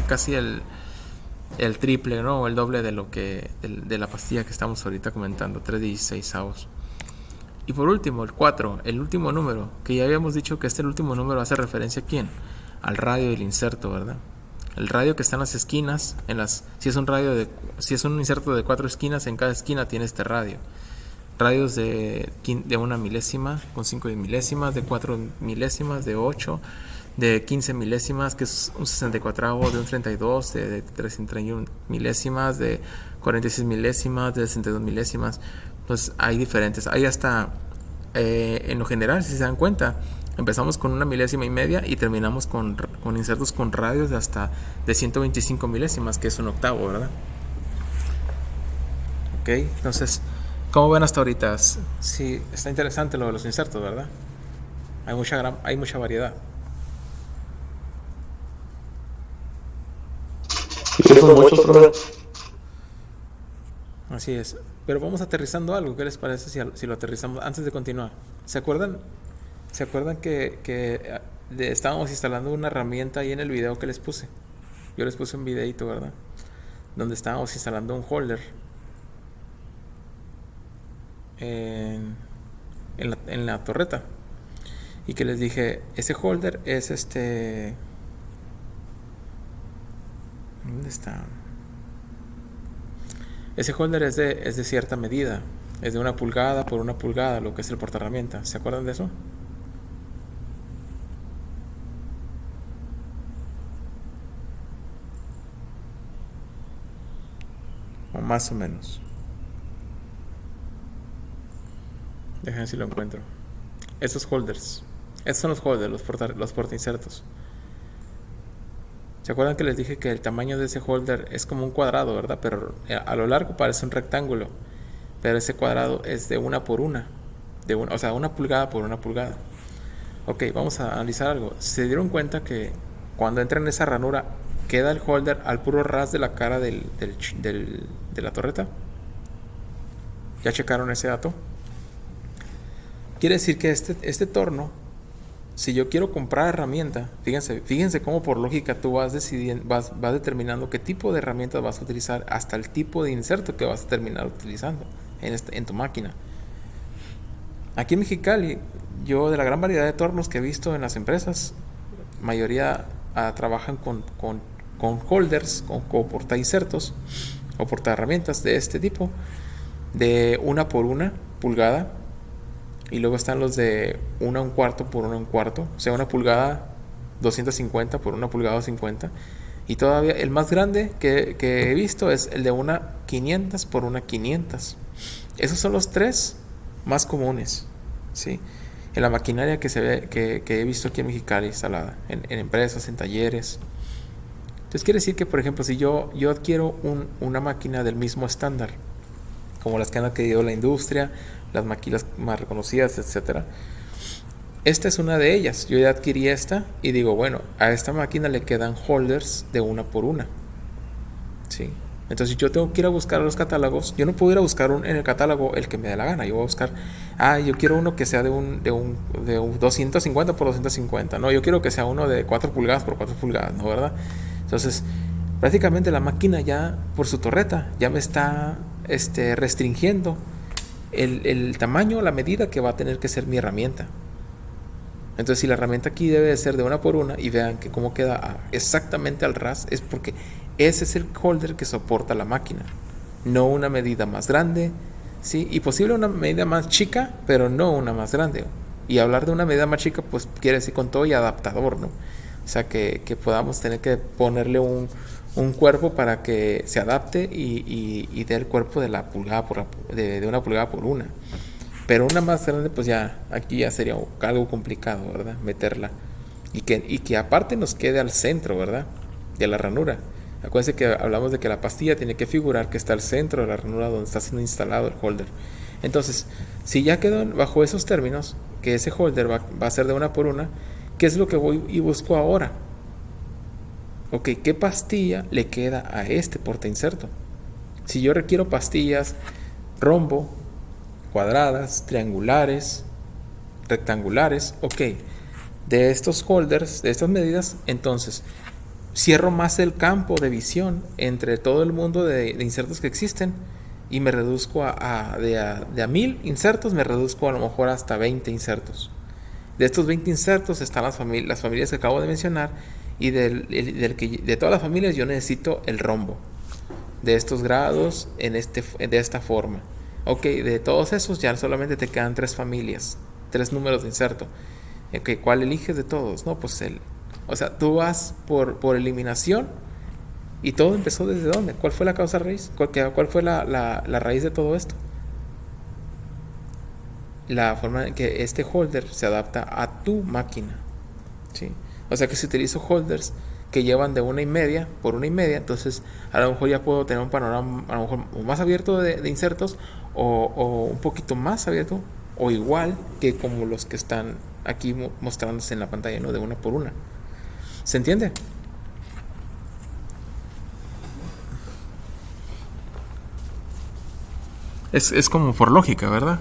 casi el triple, ¿no? O el doble de la pastilla que estamos ahorita comentando, 3/16. Y por último, el 4, el último número, que ya habíamos dicho que este último número hace referencia a quién, al radio del inserto, ¿verdad? El radio que está en las esquinas, si es un inserto de 4 esquinas, en cada esquina tiene este radio. Radios de 1 milésima, con 5 milésimas, de 4 milésimas, de 8, de 15 milésimas, que es un 64avo, de un 32, de 331 milésimas, de 46 milésimas, de 62 milésimas. Entonces hay diferentes, hay hasta, en lo general, si se dan cuenta, empezamos con 1 milésima y media y terminamos con insertos con radios de hasta de 125 milésimas, que es un octavo, ¿verdad? Ok, entonces, ¿cómo ven hasta ahorita? Sí, está interesante lo de los insertos, ¿verdad? Hay mucha variedad. Sí, son muchos, profe. Así es. Pero vamos aterrizando algo. ¿Qué les parece si lo aterrizamos antes de continuar? ¿Se acuerdan? Que estábamos instalando una herramienta ahí en el video que les puse? Yo les puse un videito, ¿verdad? Donde estábamos instalando un holder en la torreta. Y que les dije, ese holder es ¿dónde está? Ese holder es de cierta medida. Es de 1 pulgada por 1 pulgada, lo que es el portaherramienta. ¿Se acuerdan de eso? O más o menos. Déjenme ver si lo encuentro. Estos holders. Estos son los holders, los portainsertos. ¿Se acuerdan que les dije que el tamaño de ese holder es como un cuadrado, ¿verdad? Pero a lo largo parece un rectángulo. Pero ese cuadrado es de 1 por 1. O sea, 1 pulgada por 1 pulgada. Ok, vamos a analizar algo. ¿Se dieron cuenta que cuando entra en esa ranura queda el holder al puro ras de la cara de la torreta? ¿Ya checaron ese dato? Quiere decir que este torno, si yo quiero comprar herramienta, fíjense cómo por lógica tú vas determinando qué tipo de herramientas vas a utilizar hasta el tipo de inserto que vas a terminar utilizando en tu máquina. Aquí en Mexicali, yo de la gran variedad de tornos que he visto en las empresas, mayoría trabajan con holders, con portainsertos o portaherramientas de este tipo, de 1 por 1 pulgada. Y luego están los de 1 1/4 por 1 1/4, o sea, 1 pulgada 250 por 1 pulgada 250. Y todavía el más grande que he visto es el de 1 500 por 1 500. Esos son los 3 más comunes, ¿sí? En la maquinaria que he visto aquí en Mexicali instalada, en empresas, en talleres. Entonces quiere decir que, por ejemplo, si yo adquiero una máquina del mismo estándar, como las que han adquirido la industria, las máquinas más reconocidas, etcétera. Esta es una de ellas. Yo ya adquirí esta y digo, bueno, a esta máquina le quedan holders de 1 por 1. ¿Sí? Entonces yo tengo que ir a buscar los catálogos. Yo no puedo ir a buscar en el catálogo el que me dé la gana. Yo voy a buscar, yo quiero uno que sea de un 250 por 250. No, yo quiero que sea uno de 4 pulgadas por 4 pulgadas, ¿no? ¿Verdad? Entonces, prácticamente la máquina ya, por su torreta, ya me está restringiendo el tamaño, la medida que va a tener que ser mi herramienta. Entonces, si la herramienta aquí debe de ser de 1 por 1 y vean que cómo queda exactamente al ras, es porque ese es el holder que soporta la máquina, no una medida más grande, ¿sí? Y posible una medida más chica, pero no una más grande. Y hablar de una medida más chica, pues quiere decir con todo y adaptador, ¿no? O sea, que podamos tener que ponerle un cuerpo para que se adapte y dé el cuerpo de la pulgada de 1 pulgada por 1. Pero una más grande, pues ya aquí ya sería algo complicado, ¿verdad? Meterla. Y que aparte nos quede al centro, ¿verdad? De la ranura. Acuérdense que hablamos de que la pastilla tiene que figurar que está al centro de la ranura donde está siendo instalado el holder. Entonces, si ya quedó bajo esos términos, que ese holder va a ser de 1 por 1, ¿qué es lo que voy y busco ahora? Ok, ¿qué pastilla le queda a este portainserto? Si yo requiero pastillas rombo, cuadradas, triangulares, rectangulares, ok, de estos holders, de estas medidas, entonces cierro más el campo de visión entre todo el mundo de insertos que existen y me reduzco de a 1000 insertos, me reduzco a lo mejor hasta 20 insertos. De estos 20 insertos están las familias que acabo de mencionar, y de todas las familias yo necesito el rombo de estos grados de esta forma. Ok, de todos esos ya solamente te quedan 3 familias, 3 números de inserto. Ok, ¿cuál eliges de todos? No, pues o sea, tú vas por eliminación, y todo empezó desde dónde. ¿Cuál fue la causa raíz? ¿Cuál fue la raíz de todo esto? La forma en que este holder se adapta a tu máquina, ¿sí? O sea que si utilizo holders que llevan de 1,5 por 1,5, entonces a lo mejor ya puedo tener un panorama a lo mejor más abierto de insertos, o un poquito más abierto, o igual que como los que están aquí mostrándose en la pantalla, ¿no? De 1 por 1. ¿Se entiende? Es como por lógica, ¿verdad?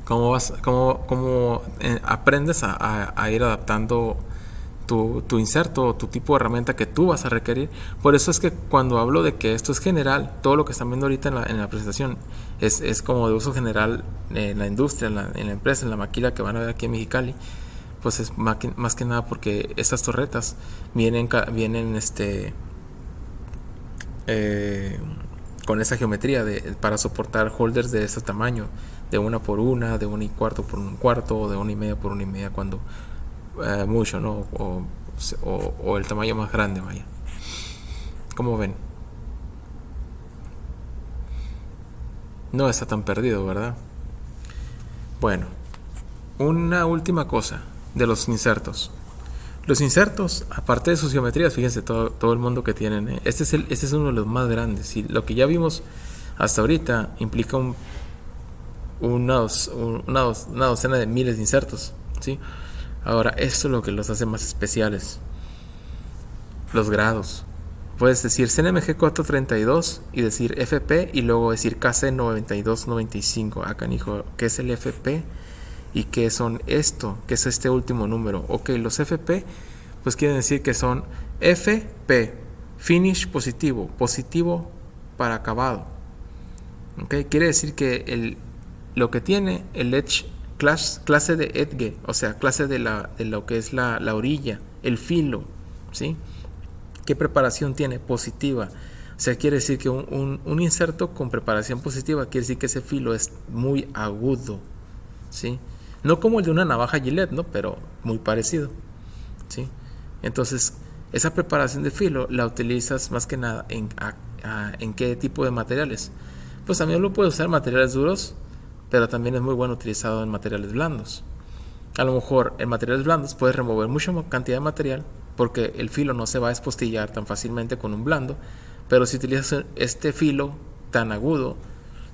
Cómo aprendes a ir adaptando tu inserto o tu tipo de herramienta que tú vas a requerir. Por eso es que cuando hablo de que esto es general, todo lo que están viendo ahorita en la presentación es como de uso general en la industria, en la empresa, en la maquila que van a ver aquí en Mexicali. Pues es más que nada porque estas torretas vienen con esa geometría para soportar holders de ese tamaño, de 1 por 1, de 1,25 por 1,25, o de 1,5 por 1,5 cuando mucho, ¿no? O el tamaño más grande, vaya. ¿Cómo ven? No está tan perdido, ¿verdad? Bueno, una última cosa de los insertos. Los insertos, aparte de sus geometrías, fíjense todo el mundo que tienen, ¿eh? Este es uno de los más grandes. Y lo que ya vimos hasta ahorita implica una docena de miles de insertos, ¿sí? Ahora, esto es lo que los hace más especiales. Los grados. Puedes decir CNMG 432 y decir FP, y luego decir KC 9295. Ah, canijo, ¿qué es el FP? ¿Y qué son esto? ¿Qué es este último número? Ok, los FP pues quieren decir que son FP, finish positivo, positivo para acabado. Ok, quiere decir que lo que tiene el edge, clase de edge, o sea, clase de lo que es la orilla, el filo, ¿sí? ¿Qué preparación tiene? Positiva. O sea, quiere decir que un inserto con preparación positiva quiere decir que ese filo es muy agudo, ¿sí? No como el de una navaja Gillette, ¿no? Pero muy parecido, ¿sí? Entonces, esa preparación de filo la utilizas más que nada en qué tipo de materiales. Pues también lo puedes usar en materiales duros, pero también es muy bueno utilizado en materiales blandos. A lo mejor en materiales blandos puedes remover mucha cantidad de material, porque el filo no se va a espostillar tan fácilmente con un blando. Pero si utilizas este filo tan agudo,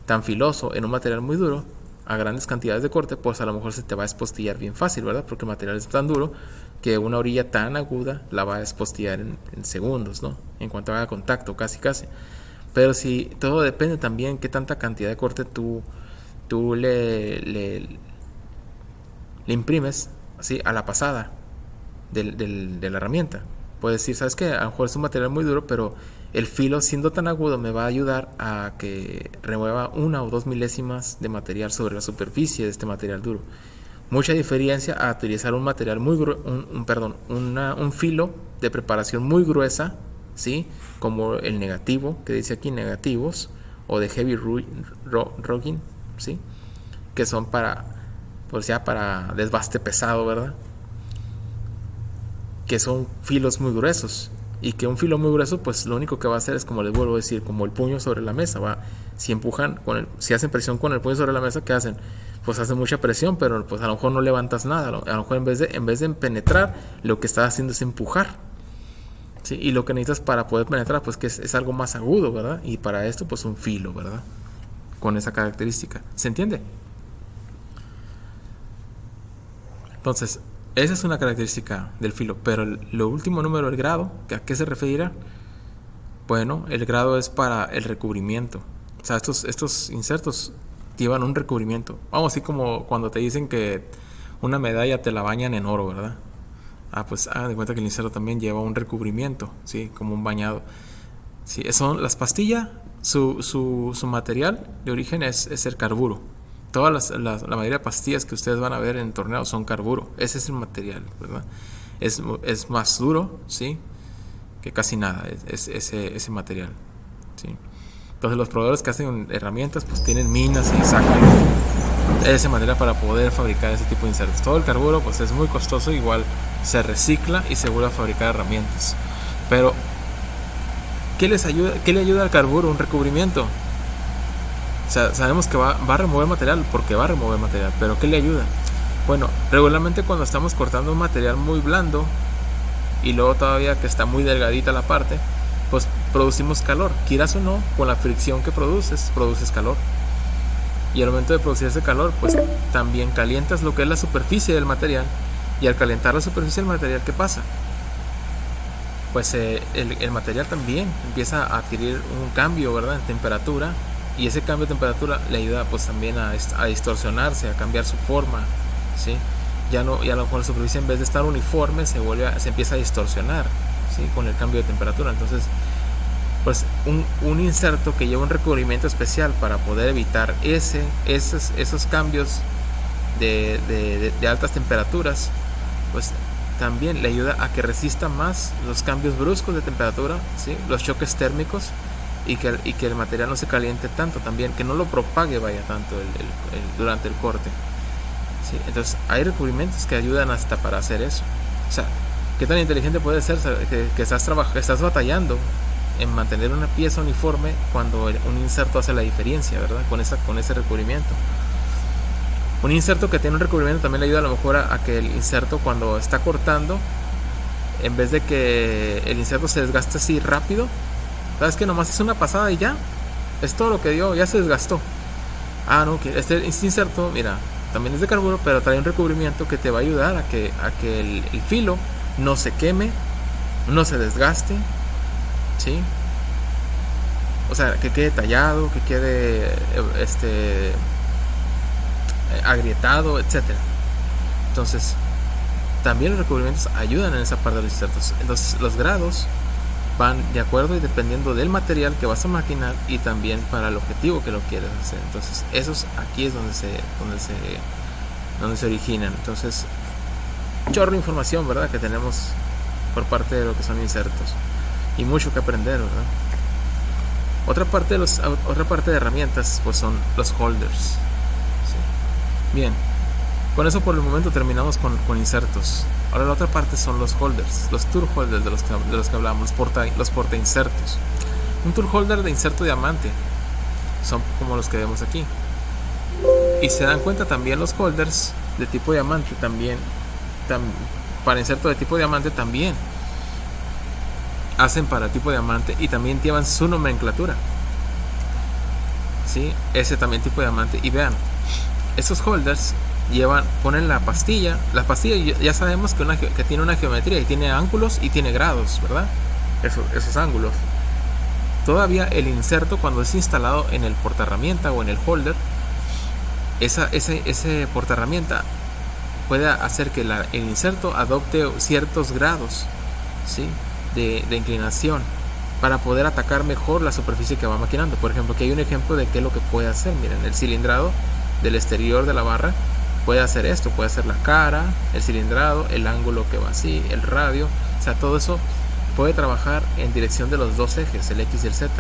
tan filoso, en un material muy duro, a grandes cantidades de corte, pues a lo mejor se te va a espostillar bien fácil, ¿verdad? Porque el material es tan duro que una orilla tan aguda la va a espostillar en segundos, ¿no? En cuanto haga contacto, casi. Pero si todo depende también qué tanta cantidad de corte tú le imprimes así a la pasada de la herramienta. Puedes decir, ¿sabes qué? A lo mejor es un material muy duro, pero el filo, siendo tan agudo, me va a ayudar a que remueva 1 o 2 milésimas de material sobre la superficie de este material duro. Mucha diferencia a utilizar un material muy un filo de preparación muy gruesa, ¿sí? Como el negativo, que dice aquí negativos, o de heavy rugging, ¿sí? Que son para desbaste pesado, ¿verdad? Que son filos muy gruesos, y que un filo muy grueso pues lo único que va a hacer es, como les vuelvo a decir, como el puño sobre la mesa. Si hacen presión con el puño sobre la mesa, ¿qué hacen? Pues hacen mucha presión, pero pues a lo mejor no levantas nada. A lo mejor en vez de penetrar, lo que estás haciendo es empujar, ¿sí? Y lo que necesitas para poder penetrar pues que es algo más agudo, ¿verdad? Y para esto pues un filo, ¿verdad? Con esa característica, ¿se entiende? Entonces, esa es una característica del filo. Pero lo último número, el grado, ¿a qué se referirá? Bueno, el grado es para el recubrimiento. O sea, estos insertos llevan un recubrimiento. Vamos, así como cuando te dicen que una medalla te la bañan en oro, ¿verdad? Pues de cuenta que el inserto también lleva un recubrimiento, ¿sí? Como un bañado. Sí, son las pastillas, su material de origen es el carburo. la mayoría de pastillas que ustedes van a ver en torneos son carburo. Ese es el material, ¿verdad? Es más duro, ¿sí? Que casi nada, es ese material, ¿sí? Entonces los proveedores que hacen herramientas pues tienen minas y sacan ese material para poder fabricar ese tipo de insertos. Todo el carburo pues es muy costoso, igual se recicla y se vuelve a fabricar herramientas. Pero ¿qué le ayuda al carburo? Un recubrimiento. O sea, sabemos que va a remover material, porque va a remover material, pero ¿qué le ayuda? Bueno, regularmente cuando estamos cortando un material muy blando y luego todavía que está muy delgadita la parte, pues producimos calor, quieras o no, con la fricción que produces calor. Y al momento de producir ese calor, pues también calientas lo que es la superficie del material. Y al calentar la superficie del material, ¿qué pasa? Pues el material también empieza a adquirir un cambio, ¿verdad?, en temperatura. Y ese cambio de temperatura le ayuda pues también a distorsionarse, a cambiar su forma, ¿sí? Y a lo mejor la superficie, en vez de estar uniforme, se empieza a distorsionar, ¿sí?, con el cambio de temperatura. Entonces, pues un inserto que lleva un recubrimiento especial para poder evitar esos cambios de altas temperaturas, pues también le ayuda a que resista más los cambios bruscos de temperatura, ¿sí?, los choques térmicos, y que el material no se caliente tanto también, que no lo propague tanto durante el corte, ¿sí? Entonces hay recubrimientos que ayudan hasta para hacer eso. O sea, ¿qué tan inteligente puede ser que estás batallando en mantener una pieza uniforme cuando un inserto hace la diferencia, ¿verdad? Con ese recubrimiento. Un inserto que tiene un recubrimiento también le ayuda a lo mejor a que el inserto, cuando está cortando, en vez de que el inserto se desgaste así rápido, ¿sabes que nomás es una pasada y ya? Es todo lo que dio, ya se desgastó. No, que este inserto, mira, también es de carburo, pero trae un recubrimiento que te va a ayudar a que el filo no se queme, no se desgaste, ¿sí? O sea, que quede tallado, que quede agrietado, etcétera. Entonces, también los recubrimientos ayudan en esa parte de los insertos. Entonces, los grados van de acuerdo y dependiendo del material que vas a maquinar y también para el objetivo que lo quieres hacer. Entonces, aquí es donde se originan. Entonces, chorro de información, ¿verdad?, que tenemos por parte de lo que son insertos y mucho que aprender, ¿verdad? Otra parte de herramientas pues son los holders, ¿sí? Bien, con eso por el momento terminamos con insertos. Ahora la otra parte son los holders, los tool holders de los que hablamos, los porta insertos. Un tool holder de inserto diamante son como los que vemos aquí. Y se dan cuenta también los holders de tipo diamante también, para inserto de tipo diamante también hacen para tipo diamante y también llevan su nomenclatura, ¿sí? Ese también tipo diamante. Y vean, esos holders ponen la pastilla ya sabemos que tiene una geometría y tiene ángulos y tiene grados, ¿verdad? Esos ángulos. Todavía el inserto, cuando es instalado en el portaherramienta o en el holder, ese portaherramienta puede hacer que el inserto adopte ciertos grados, ¿sí?, de inclinación para poder atacar mejor la superficie que va maquinando. Por ejemplo, aquí hay un ejemplo de qué es lo que puede hacer. Miren, el cilindrado del exterior de la barra puede hacer esto, puede hacer la cara, el cilindrado, el ángulo que va así, el radio, o sea, todo eso puede trabajar en dirección de los dos ejes, el X y el Z.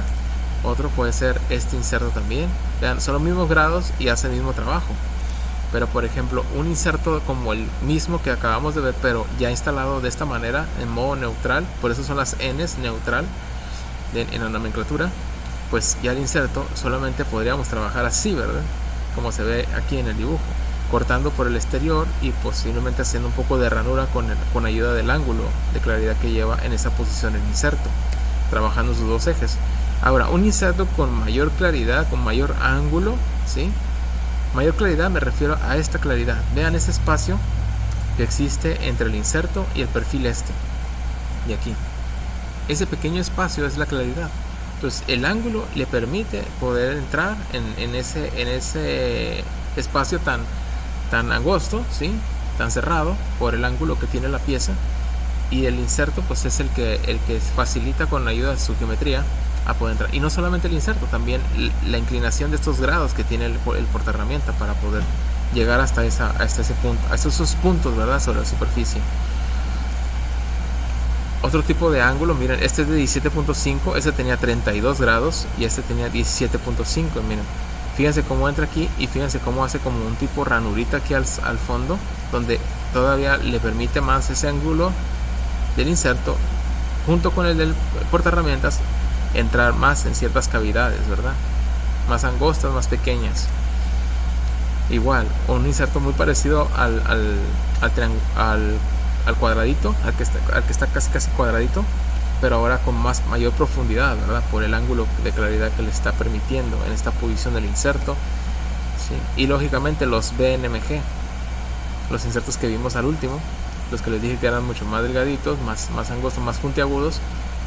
Otro puede ser este inserto también. Vean, son los mismos grados y hace el mismo trabajo. Pero por ejemplo, un inserto como el mismo que acabamos de ver, pero ya instalado de esta manera, en modo neutral, por eso son las N's neutral en la nomenclatura, pues ya el inserto solamente podríamos trabajar así, ¿verdad? Como se ve aquí en el dibujo, cortando por el exterior y posiblemente haciendo un poco de ranura con ayuda del ángulo de claridad que lleva en esa posición el inserto, trabajando sus dos ejes. Ahora, un inserto con mayor claridad, con mayor ángulo, ¿sí? Mayor claridad me refiero a esta claridad. Vean ese espacio que existe entre el inserto y el perfil y aquí. Ese pequeño espacio es la claridad. Entonces el ángulo le permite poder entrar en ese espacio tan angosto, ¿sí?, tan cerrado por el ángulo que tiene la pieza. Y el inserto pues es el que facilita, con la ayuda de su geometría, a poder entrar. Y no solamente el inserto, también la inclinación de estos grados que tiene el portaherramienta para poder llegar hasta ese punto, hasta esos puntos, ¿verdad?, sobre la superficie. Otro tipo de ángulo, miren, este es de 17.5, este tenía 32 grados y este tenía 17.5, miren. Fíjense cómo entra aquí y fíjense cómo hace como un tipo ranurita aquí al fondo, donde todavía le permite más ese ángulo del inserto, junto con el del portaherramientas, entrar más en ciertas cavidades, ¿verdad? Más angostas, más pequeñas. Igual, un inserto muy parecido al cuadradito, al que está casi cuadradito, pero ahora con mayor profundidad, ¿verdad? Por el ángulo de claridad que le está permitiendo en esta posición del inserto, ¿sí? Y lógicamente los BNMG, los insertos que vimos al último, los que les dije que eran mucho más delgaditos, más angostos, más puntiagudos,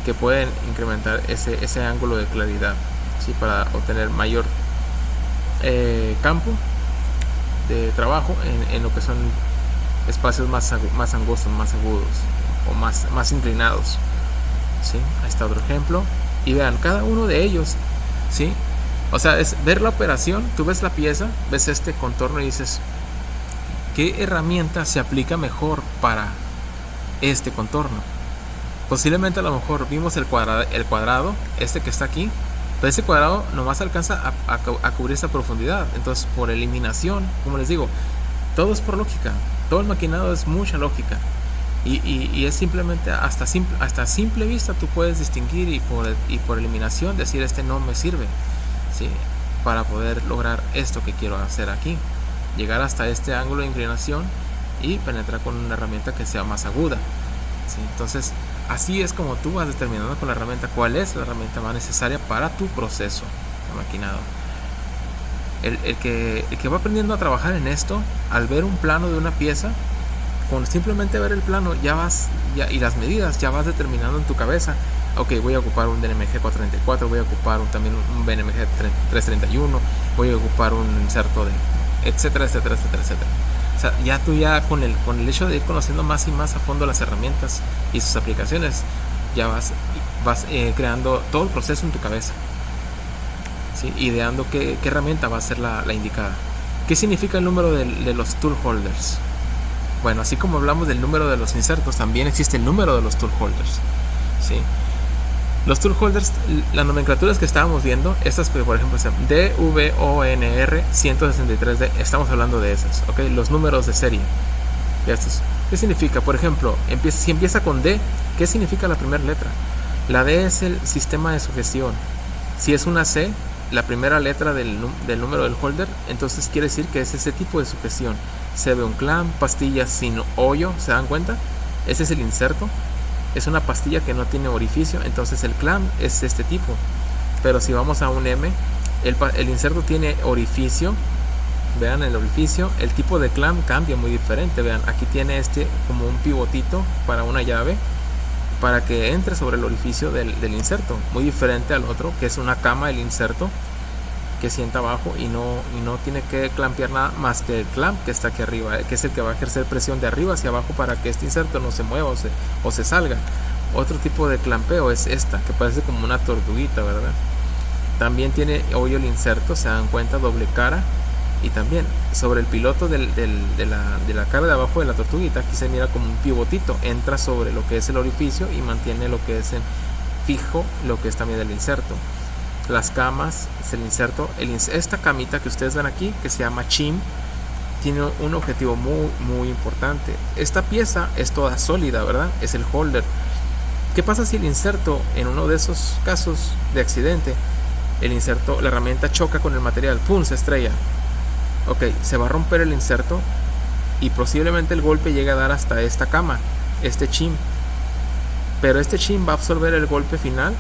que pueden incrementar ese ángulo de claridad, ¿sí? Para obtener mayor campo de trabajo en lo que son espacios más angostos, más agudos o más inclinados, ¿sí? Ahí está otro ejemplo. Y vean, cada uno de ellos, ¿sí? O sea, es ver la operación. Tú ves la pieza, ves este contorno y dices, ¿qué herramienta se aplica mejor para este contorno? Posiblemente a lo mejor vimos el cuadrado, este que está aquí, pero ese cuadrado nomás alcanza a cubrir esta profundidad. Entonces, por eliminación, como les digo, todo es por lógica. Todo el maquinado es mucha lógica. Y es simplemente hasta simple vista tú puedes distinguir y por eliminación decir, este no me sirve, ¿sí? Para poder lograr esto que quiero hacer aquí, llegar hasta este ángulo de inclinación y penetrar con una herramienta que sea más aguda, ¿sí? Entonces así es como tú vas determinando con la herramienta cuál es la herramienta más necesaria para tu proceso de maquinado. El que va aprendiendo a trabajar en esto, al ver un plano de una pieza, con simplemente ver el plano y las medidas, ya vas determinando en tu cabeza, ok, voy a ocupar un BNMG 434, voy a ocupar también un BNMG 331, voy a ocupar un inserto de etcétera. O sea, tú con el hecho de ir conociendo más y más a fondo las herramientas y sus aplicaciones, ya vas creando todo el proceso en tu cabeza, ¿sí? Ideando qué herramienta va a ser la indicada. ¿Qué significa el número de los tool holders? Bueno, así como hablamos del número de los insertos, también existe el número de los tool holders, ¿sí? Los tool holders, las nomenclaturas que estábamos viendo, estas, por ejemplo, DVONR 163D, estamos hablando de esas, ¿ok? Los números de serie de estos. ¿Qué significa? Por ejemplo, si empieza con D, ¿qué significa la primera letra? La D es el sistema de sujeción. Si es una C, la primera letra del número del holder, entonces quiere decir que es ese tipo de sujeción. Se ve un clamp, pastillas sin hoyo, ¿se dan cuenta? Ese es el inserto. Es una pastilla que no tiene orificio, entonces el clamp es este tipo. Pero si vamos a un M, el inserto tiene orificio. Vean el orificio, el tipo de clamp cambia muy diferente. Vean, aquí tiene como un pivotito para una llave, para que entre sobre el orificio del inserto, muy diferente al otro, que es una cama del inserto que sienta abajo y no tiene que clampear nada más que el clamp que está aquí arriba, que es el que va a ejercer presión de arriba hacia abajo para que este inserto no se mueva o se salga. Otro tipo de clampeo es esta, que parece como una tortuguita, ¿verdad? También tiene hoyo el inserto, se dan cuenta, doble cara. Y también sobre el piloto de la cara de abajo de la tortuguita, aquí se mira como un pivotito, entra sobre lo que es el orificio y mantiene lo que es fijo, lo que es también el inserto. Las camas, es el inserto. Esta camita que ustedes ven aquí, que se llama CHIM, tiene un objetivo muy, muy importante. Esta pieza es toda sólida, ¿verdad? Es el holder. ¿Qué pasa si el inserto, en uno de esos casos de accidente, la herramienta choca con el material, ¡pum!, se estrella? Ok, se va a romper el inserto y posiblemente el golpe llegue a dar hasta esta cama, este CHIM. Pero este CHIM va a absorber el golpe final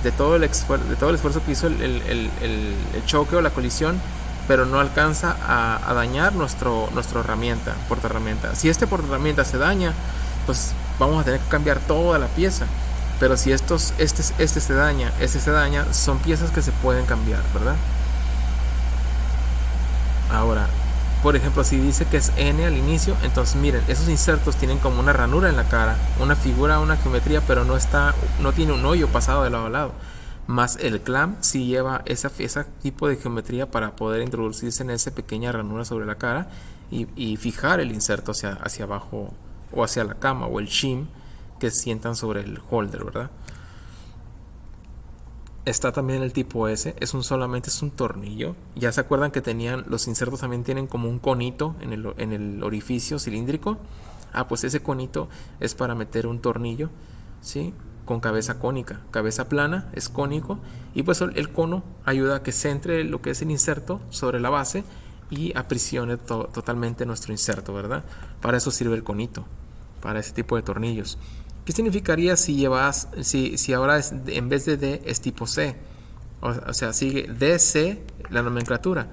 de todo el esfuerzo que hizo el choque o la colisión, pero no alcanza a dañar nuestro portaherramienta. Si este portaherramienta se daña, pues vamos a tener que cambiar toda la pieza. Pero si este se daña, son piezas que se pueden cambiar, ¿verdad? Ahora, por ejemplo, si dice que es N al inicio, entonces miren, esos insertos tienen como una ranura en la cara, una figura, una geometría, pero no tiene un hoyo pasado de lado a lado. Más el clamp sí lleva ese tipo de geometría para poder introducirse en esa pequeña ranura sobre la cara y fijar el inserto hacia abajo o hacia la cama o el shim que sientan sobre el holder, ¿verdad? Está también el tipo S, solamente es un tornillo. Ya se acuerdan que los insertos también tienen como un conito en el orificio cilíndrico. Pues ese conito es para meter un tornillo, ¿sí? Con cabeza cónica, cabeza plana, es cónico, y pues el cono ayuda a que centre lo que es el inserto sobre la base y aprisione totalmente nuestro inserto, ¿verdad? Para eso sirve el conito, para ese tipo de tornillos. ¿Qué significaría si ahora en vez de D es tipo C? O sea, sigue DC la nomenclatura.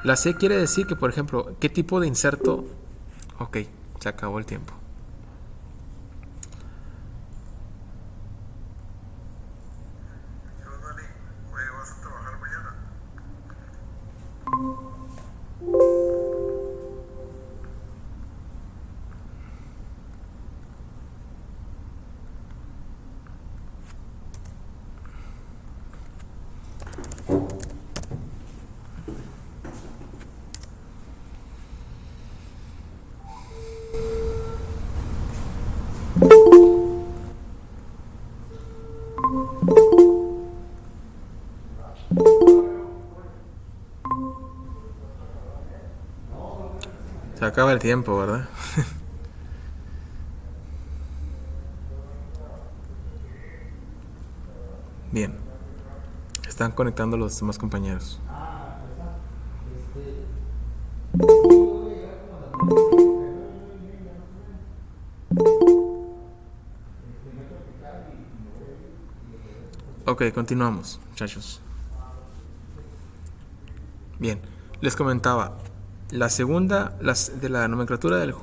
La C quiere decir que, por ejemplo, ¿qué tipo de inserto? Ok, se acabó el tiempo. ¿Vas a trabajar mañana? Se acaba el tiempo, ¿verdad? Bien. Están conectando los demás compañeros. Ok, continuamos, muchachos. Bien, les comentaba, la segunda de la nomenclatura del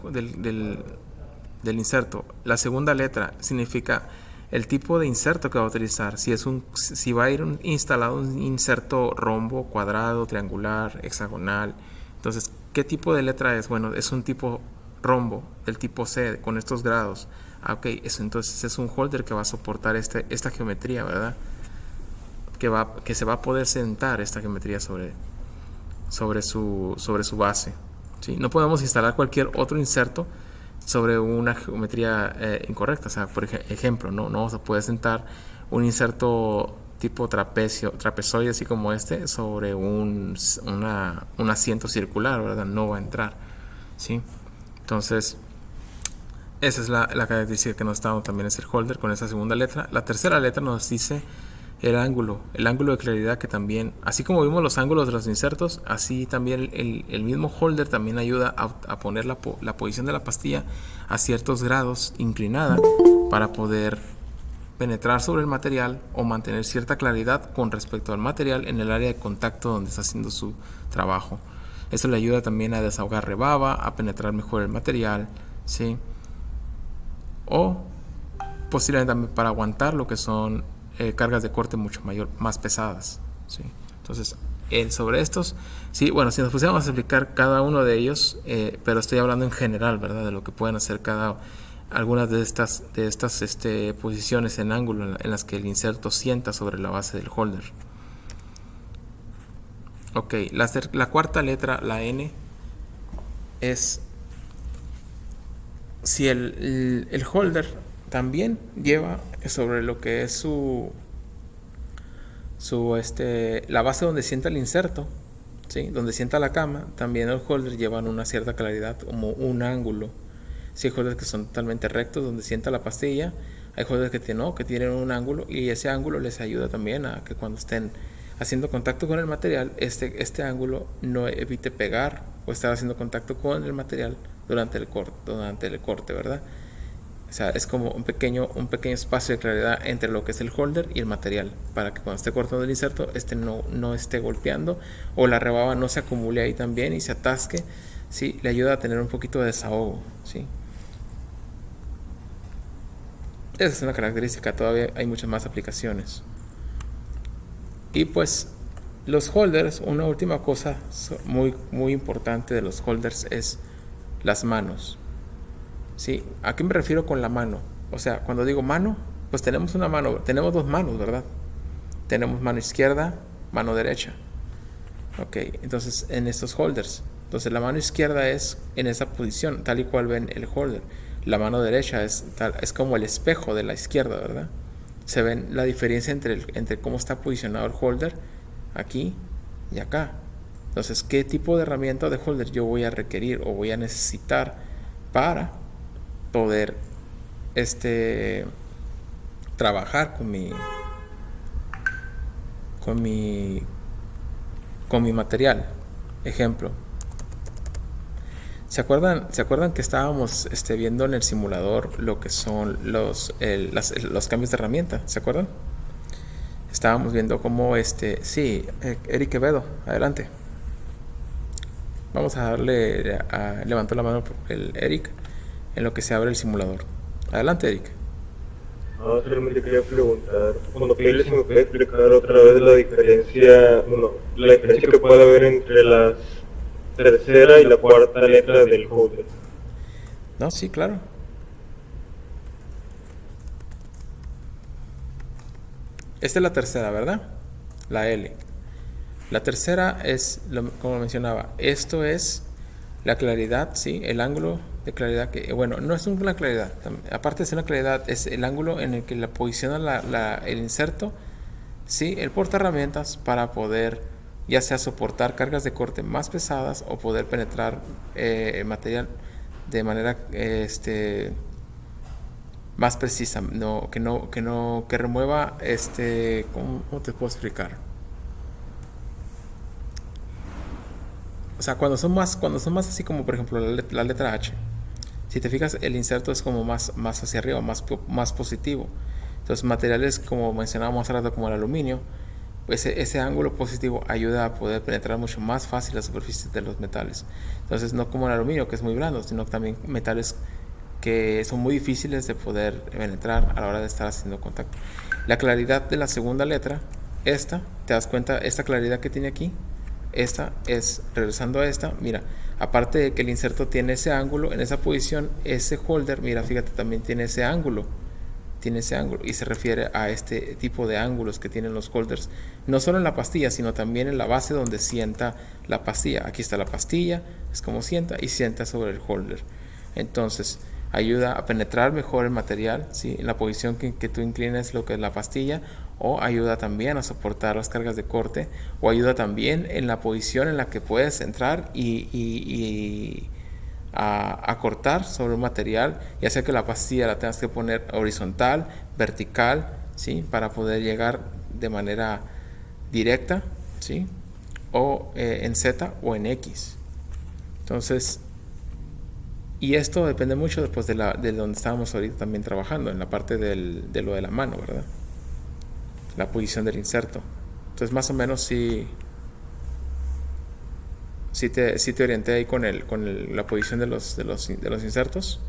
inserto, la segunda letra significa el tipo de inserto que va a utilizar. Si va a ir instalado un inserto rombo, cuadrado, triangular, hexagonal. Entonces, ¿qué tipo de letra es? Bueno, es un tipo rombo, del tipo C, con estos grados. Ok, entonces es un holder que va a soportar esta geometría, ¿verdad? Que se va a poder sentar esta geometría sobre su base, ¿sí? No podemos instalar cualquier otro inserto sobre una geometría incorrecta. O sea, por ejemplo, no se puede sentar un inserto tipo trapezoide así como este sobre un asiento circular, ¿verdad? No va a entrar, ¿sí? Entonces esa es la característica que nos está dando también es el holder con esa segunda letra. La tercera letra nos dice el ángulo de claridad, que también, así como vimos los ángulos de los insertos, así también el mismo holder también ayuda a poner la posición de la pastilla a ciertos grados inclinada para poder penetrar sobre el material o mantener cierta claridad con respecto al material en el área de contacto donde está haciendo su trabajo. Eso le ayuda también a desahogar rebaba, a penetrar mejor el material, ¿sí? O posiblemente también para aguantar lo que son cargas de corte más pesadas, ¿sí? Entonces, sobre estos, sí, bueno, si nos pusiéramos a explicar cada uno de ellos, pero estoy hablando en general, ¿verdad? De lo que pueden hacer algunas de estas posiciones en ángulo en las que el inserto sienta sobre la base del holder. Ok, la cuarta letra, la N, es si el holder también lleva sobre lo que es la base donde sienta el inserto, ¿sí? Donde sienta la cama, también el holder llevan una cierta claridad, como un ángulo. Sí, hay holders que son totalmente rectos donde sienta la pastilla, hay holders que tienen un ángulo, y ese ángulo les ayuda también a que cuando estén haciendo contacto con el material, este ángulo no evite pegar o estar haciendo contacto con el material durante el corte, ¿verdad? O sea, es como un pequeño espacio de claridad entre lo que es el holder y el material, para que cuando esté cortando el inserto no esté golpeando, o la rebaba no se acumule ahí también y se atasque, ¿sí? Le ayuda a tener un poquito de desahogo, ¿sí? Esa es una característica, todavía hay muchas más aplicaciones. Y pues los holders, una última cosa muy, muy importante de los holders es las manos, ¿sí? ¿A qué me refiero con la mano? O sea, cuando digo mano, pues tenemos una mano, tenemos dos manos, ¿verdad? tenemos mano izquierda, mano derecha. Ok, entonces en estos holders, entonces la mano izquierda es en esa posición, tal y cual ven el holder. La mano derecha es como el espejo de la izquierda, ¿verdad? Se ven la diferencia entre cómo está posicionado el holder aquí y acá. Entonces, ¿qué tipo de herramienta de holder yo voy a requerir o voy a necesitar para poder trabajar con mi material? Ejemplo, ¿se acuerdan que estábamos viendo en el simulador lo que son los cambios de herramienta? ¿Se acuerdan? Estábamos viendo cómo Eric Quevedo, adelante. Vamos a darle levantó la mano el Eric en lo que se abre el simulador. Adelante, Eric. No, solamente quería preguntar, cuando Pele se me puede explicar otra vez la diferencia, la diferencia que puede haber entre la tercera y la cuarta letra del holder. No, sí, claro. Esta es la tercera, ¿verdad? La L. La tercera es, como mencionaba, esto es la claridad, ¿sí? El ángulo de claridad que, bueno, no es una claridad, aparte de ser una claridad, es el ángulo en el que la posiciona el inserto, ¿sí? El porta herramientas para poder ya sea soportar cargas de corte más pesadas o poder penetrar el material de manera más precisa, que remueva ¿cómo te puedo explicar? O sea, cuando son más así como por ejemplo la letra H, si te fijas el inserto es como más hacia arriba, más positivo. Entonces materiales como mencionábamos hace rato como el aluminio, pues ese ángulo positivo ayuda a poder penetrar mucho más fácil la superficie de los metales. Entonces no como el aluminio que es muy blando, sino también metales que son muy difíciles de poder penetrar a la hora de estar haciendo contacto. La claridad de la segunda letra, te das cuenta, esta claridad que tiene aquí, esta es, regresando a esta, mira, aparte de que el inserto tiene ese ángulo, en esa posición, ese holder, mira, fíjate, también tiene ese ángulo y se refiere a este tipo de ángulos que tienen los holders, no solo en la pastilla, sino también en la base donde sienta la pastilla. Aquí está la pastilla, es como sienta y sienta sobre el holder. Entonces ayuda a penetrar mejor el material, ¿sí? En la posición que tú inclines lo que es la pastilla, o ayuda también a soportar las cargas de corte, o ayuda también en la posición en la que puedes entrar y a cortar sobre un material, ya sea que la pastilla la tengas que poner horizontal, vertical, ¿sí? Para poder llegar de manera directa, ¿sí? O en Z o en X. Entonces, y esto depende mucho después de donde estábamos ahorita también trabajando, en la parte de lo de la mano, ¿verdad? La posición del inserto. Entonces más o menos sí te orienté ahí con la posición de los insertos.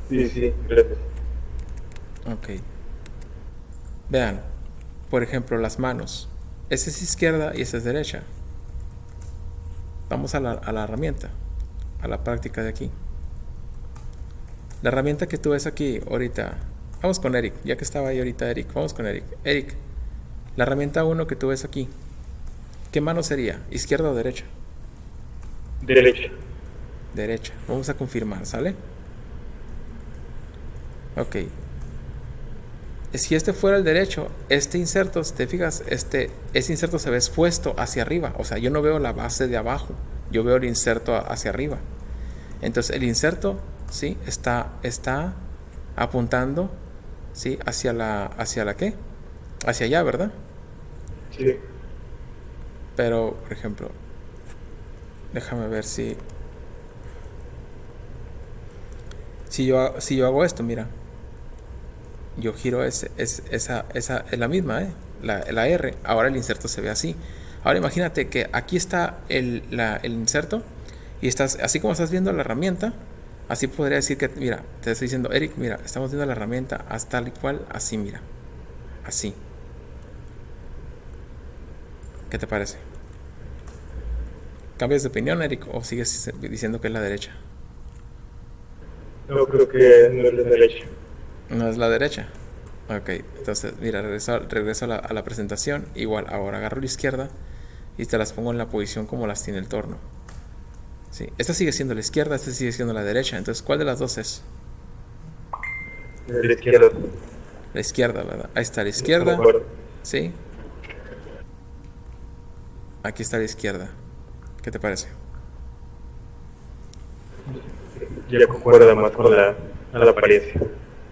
Sí, gracias. Ok. Vean, por ejemplo, las manos. Esta es izquierda y esta es derecha. Vamos a la herramienta, a la práctica de aquí. La herramienta que tú ves aquí ahorita, vamos con Eric, ya que estaba ahí ahorita Eric, vamos con Eric. Eric, la herramienta 1 que tú ves aquí, ¿qué mano sería? ¿Izquierda o derecha? Derecha. Derecha. Vamos a confirmar, ¿sale? Ok. Si este fuera el derecho, este inserto, si te fijas, este inserto se ve expuesto hacia arriba. O sea, yo no veo la base de abajo, yo veo el inserto hacia arriba. Entonces el inserto, ¿sí? Está apuntando, ¿sí? ¿Hacia la qué? Hacia allá, ¿verdad? Sí. Pero, por ejemplo, déjame ver si yo hago esto, mira. Yo giro esa es la misma, la R. Ahora el inserto se ve así. Ahora imagínate que aquí está el inserto y así como estás viendo la herramienta, así podría decir que, mira, te estoy diciendo, Eric, mira, estamos viendo la herramienta hasta tal y cual, así, mira, así. ¿Qué te parece? ¿Cambias de opinión, Eric, o sigues diciendo que es la derecha? No, creo que no es la derecha. No es la derecha. Ok, entonces, mira, regreso a la presentación. Igual, ahora agarro la izquierda y te las pongo en la posición como las tiene el torno. Sí, esta sigue siendo la izquierda, esta sigue siendo la derecha. Entonces, ¿cuál de las dos es? La izquierda. La izquierda, ¿verdad? Ahí está la De izquierda. acuerdo. Sí. Aquí está la izquierda. ¿Qué te parece? Ya concuerda más con la apariencia.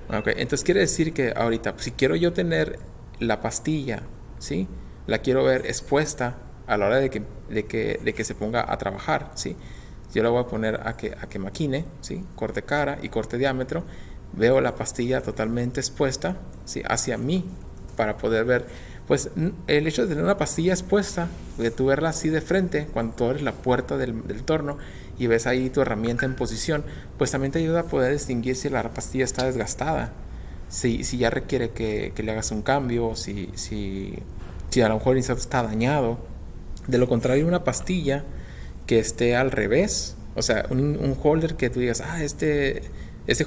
Ok, entonces quiere decir que ahorita, si quiero yo tener la pastilla, ¿sí? La quiero ver expuesta a la hora de que se ponga a trabajar, ¿sí? Yo la voy a poner a que maquine, ¿sí? Corte cara y corte diámetro. Veo la pastilla totalmente expuesta, ¿sí? Hacia mí para poder ver. Pues el hecho de tener una pastilla expuesta, de tú verla así de frente, cuando tú abres la puerta del torno y ves ahí tu herramienta en posición, pues también te ayuda a poder distinguir si la pastilla está desgastada, si ya requiere que le hagas un cambio, si a lo mejor el inserto está dañado. De lo contrario, una pastilla que esté al revés, o sea, un holder que tú digas, este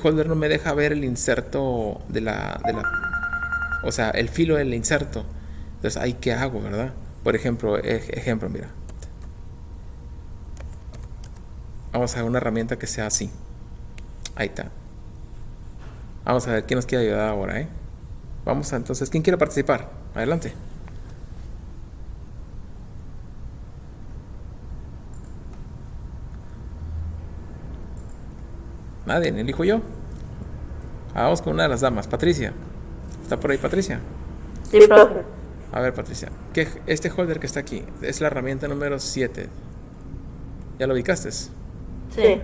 holder no me deja ver el inserto o sea, el filo del inserto. Entonces, ahí qué hago, ¿verdad? Por ejemplo, mira. Vamos a ver una herramienta que sea así. Ahí está. Vamos a ver quién nos quiere ayudar ahora, ¿eh? Vamos a, entonces, ¿quién quiere participar? Adelante. Nadie, elijo yo. Vamos con una de las damas, Patricia. ¿Está por ahí, Patricia? Sí, profe. A ver, Patricia, este holder que está aquí es la herramienta número 7. ¿Ya lo ubicaste? Sí.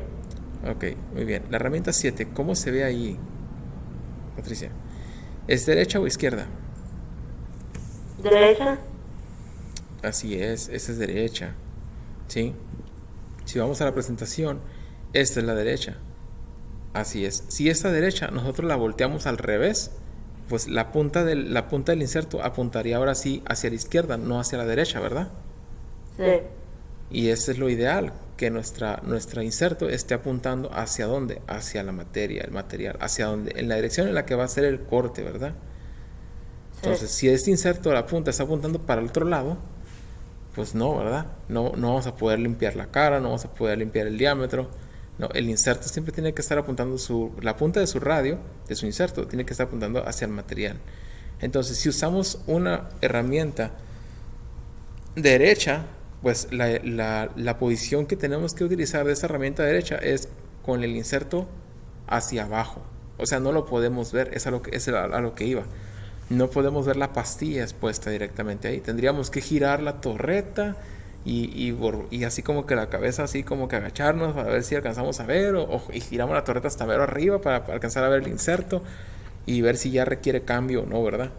Ok, muy bien. La herramienta 7, ¿cómo se ve ahí, Patricia? ¿Es derecha o izquierda? Derecha. Así es, esa es derecha. ¿Sí? Si vamos a la presentación, esta es la derecha. Así es. Si esta derecha nosotros la volteamos al revés, pues la punta del inserto apuntaría ahora sí hacia la izquierda, no hacia la derecha, ¿verdad? Sí. Y eso es lo ideal, que nuestra inserto esté apuntando hacia dónde, hacia la materia, el material, hacia dónde, en la dirección en la que va a ser el corte, ¿verdad? Entonces, si este inserto la punta está apuntando para el otro lado, pues no, ¿verdad? No vamos a poder limpiar la cara, no vamos a poder limpiar el diámetro. No, el inserto siempre tiene que estar apuntando la punta de su radio, de su inserto, tiene que estar apuntando hacia el material. Entonces, si usamos una herramienta derecha, pues la posición que tenemos que utilizar de esa herramienta derecha es con el inserto hacia abajo. O sea, no lo podemos ver, es a lo que iba. No podemos ver la pastilla expuesta directamente ahí. Tendríamos que girar la torreta y así como que la cabeza, así como que agacharnos para ver si alcanzamos a ver, y giramos la torreta hasta ver arriba para alcanzar a ver el inserto y ver si ya requiere cambio o no, ¿verdad?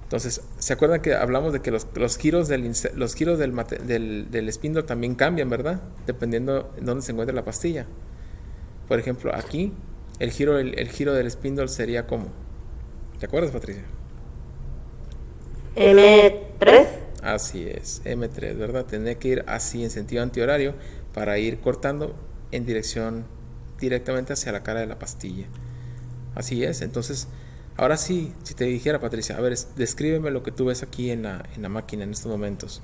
Entonces, ¿se acuerdan que hablamos de que los giros del spindle también cambian, ¿verdad? Dependiendo en dónde se encuentre la pastilla. Por ejemplo, aquí el giro del spindle sería como, ¿te acuerdas, Patricia? M3. Así es, M3, ¿verdad? Tendría que ir así en sentido antihorario para ir cortando en dirección directamente hacia la cara de la pastilla. Así es, entonces, ahora sí, si te dijera, Patricia, a ver, descríbeme lo que tú ves aquí en la máquina en estos momentos.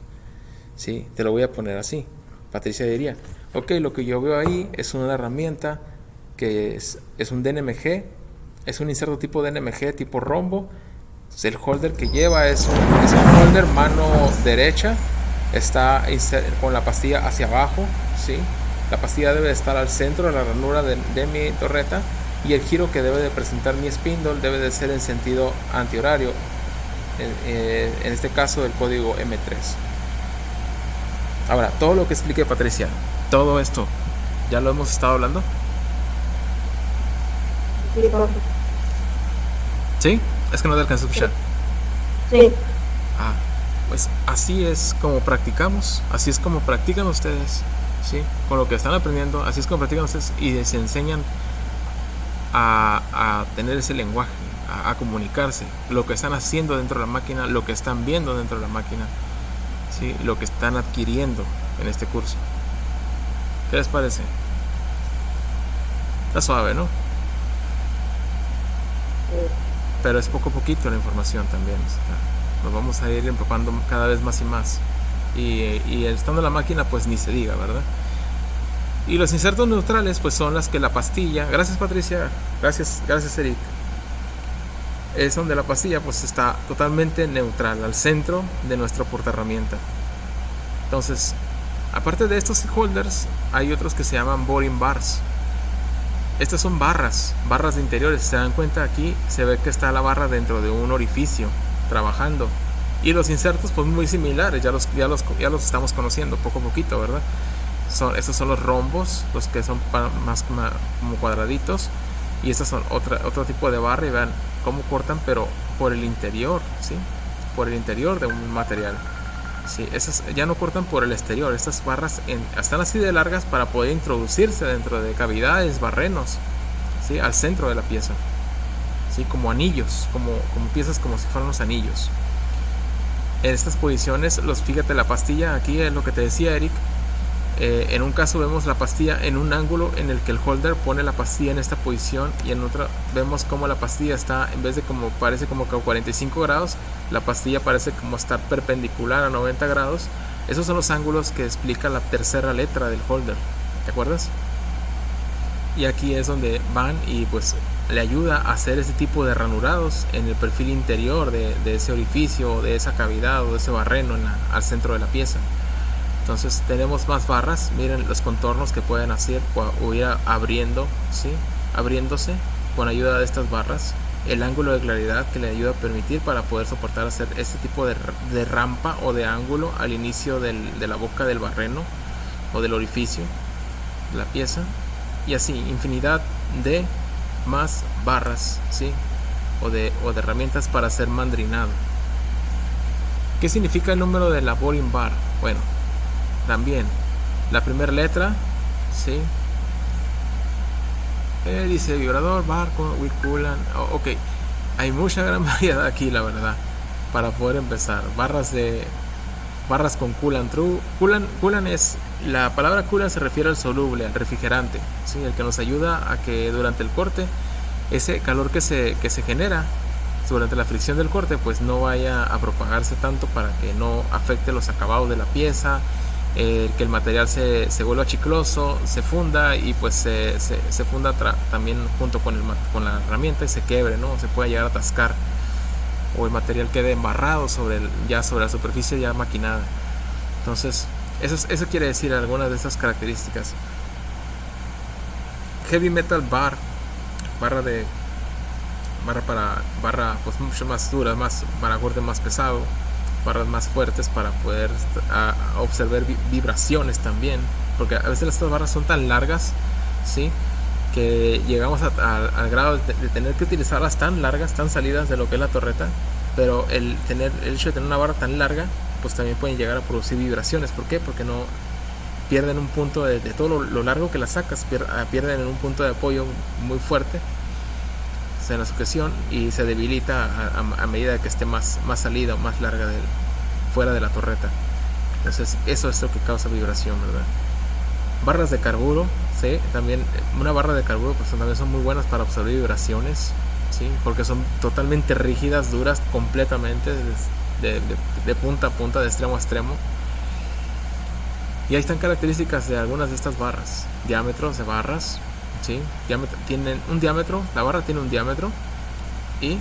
Sí, te lo voy a poner así. Patricia diría, ok, lo que yo veo ahí es una herramienta que es un DNMG, es un inserto tipo DNMG, tipo rombo. El holder que lleva es un holder mano derecha, está con la pastilla hacia abajo, ¿sí? La pastilla debe estar al centro de la ranura de mi torreta y el giro que debe de presentar mi spindle debe de ser en sentido antihorario, en este caso el código M3. Ahora, todo lo que explique Patricia, todo esto, ¿ya lo hemos estado hablando? Sí, profe. ¿Sí? Es que no te alcanzo a escuchar. Sí. Pues así es como practicamos, así es como practican ustedes, ¿sí? Con lo que están aprendiendo, así es como practican ustedes y se enseñan a tener ese lenguaje, a comunicarse, lo que están haciendo dentro de la máquina, lo que están viendo dentro de la máquina, ¿sí? Lo que están adquiriendo en este curso. ¿Qué les parece? Está suave, ¿no? pero es poco a poquito la información también. O sea, nos vamos a ir empapando cada vez más y más. Y estando en la máquina, pues ni se diga, ¿verdad? Y los insertos neutrales, pues son las que la pastilla, gracias Patricia, gracias Eric, es donde la pastilla pues está totalmente neutral, al centro de nuestro portaherramienta. Entonces, aparte de estos holders, hay otros que se llaman boring bars. Estas son barras de interiores. Se dan cuenta, aquí se ve que está la barra dentro de un orificio trabajando. Y los insertos pues muy similares, ya los estamos conociendo poco a poquito, ¿verdad? Estos son los rombos, los que son más como cuadraditos. Y estas son otro tipo de barra, y vean cómo cortan, pero por el interior, ¿sí? Por el interior de un material. Sí, esas ya no cortan por el exterior. Estas barras están así de largas para poder introducirse dentro de cavidades, barrenos, ¿sí? Al centro de la pieza, ¿sí? Como anillos, como piezas, como si fueran los anillos. En estas posiciones, fíjate, la pastilla aquí es lo que te decía Eric. En un caso vemos la pastilla en un ángulo en el que el holder pone la pastilla en esta posición, y en otra vemos como la pastilla está, en vez de como parece como que a 45 grados, la pastilla parece como estar perpendicular a 90 grados. Esos son los ángulos que explica la tercera letra del holder, ¿te acuerdas? Y aquí es donde van y pues le ayuda a hacer ese tipo de ranurados en el perfil interior de ese orificio, de esa cavidad o de ese barreno al centro de la pieza. Entonces tenemos más barras, miren los contornos que pueden hacer o ir abriendo, ¿sí? Abriéndose con ayuda de estas barras, el ángulo de claridad que le ayuda a permitir para poder soportar hacer este tipo de rampa o de ángulo al inicio de la boca del barreno o del orificio de la pieza, y así infinidad de más barras, ¿sí? o de herramientas para hacer mandrinado. ¿Qué significa el número de la boring bar? Bueno, también la primera letra, ¿sí? Dice vibrador, bar with coolant. Ok, hay mucha gran variedad aquí, la verdad, para poder empezar. Barras con coolant true. Coolant es, la palabra coolant se refiere al soluble, al refrigerante, ¿sí? El que nos ayuda a que durante el corte ese calor que se genera durante la fricción del corte pues no vaya a propagarse tanto, para que no afecte los acabados de la pieza, que el material se vuelva chicloso, se funda, y pues se funda también junto con la herramienta y se quiebre, ¿no? Se puede llegar a atascar, o el material quede embarrado sobre la superficie ya maquinada. Entonces eso quiere decir algunas de esas características. Heavy metal bar, barra pues mucho más dura, para corte más pesado, barras más fuertes para poder observar vibraciones también, porque a veces estas barras son tan largas, ¿sí? Que llegamos al grado de tener que utilizarlas tan largas, tan salidas de lo que es la torreta. Pero el hecho de tener una barra tan larga pues también pueden llegar a producir vibraciones. ¿Por qué? Porque no pierden un punto de todo lo largo que la sacas, pierden en un punto de apoyo muy fuerte en la sujeción, y se debilita a medida que esté más salida o más larga fuera de la torreta. Entonces eso es lo que causa vibración, ¿verdad? Barras de carburo, ¿sí? También una barra de carburo pues también son muy buenas para absorber vibraciones, ¿sí? Porque son totalmente rígidas, duras completamente, de punta a punta, de extremo a extremo. Y ahí están características de algunas de estas barras, diámetros de barras, ¿sí? Tienen un diámetro, la barra tiene un diámetro y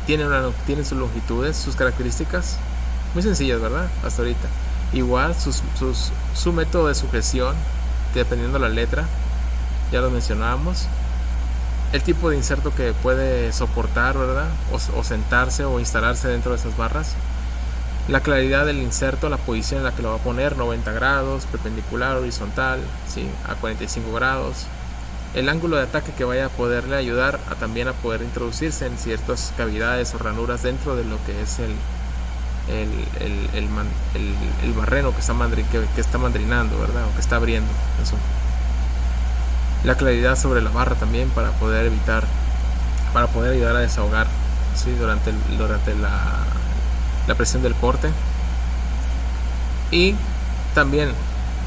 tienen sus longitudes, sus características muy sencillas, ¿verdad? Hasta ahorita. Igual su método de sujeción, dependiendo de la letra, ya lo mencionábamos. El tipo de inserto que puede soportar, ¿verdad? O sentarse o instalarse dentro de esas barras. La claridad del inserto, la posición en la que lo va a poner, 90 grados, perpendicular, horizontal, ¿sí? A 45 grados. El ángulo de ataque que vaya a poderle ayudar también a poder introducirse en ciertas cavidades o ranuras dentro de lo que es el barreno que está mandrinando, ¿verdad? O que está abriendo. Eso. La claridad sobre la barra también para poder ayudar a desahogar, ¿sí? Durante la presión del corte. Y también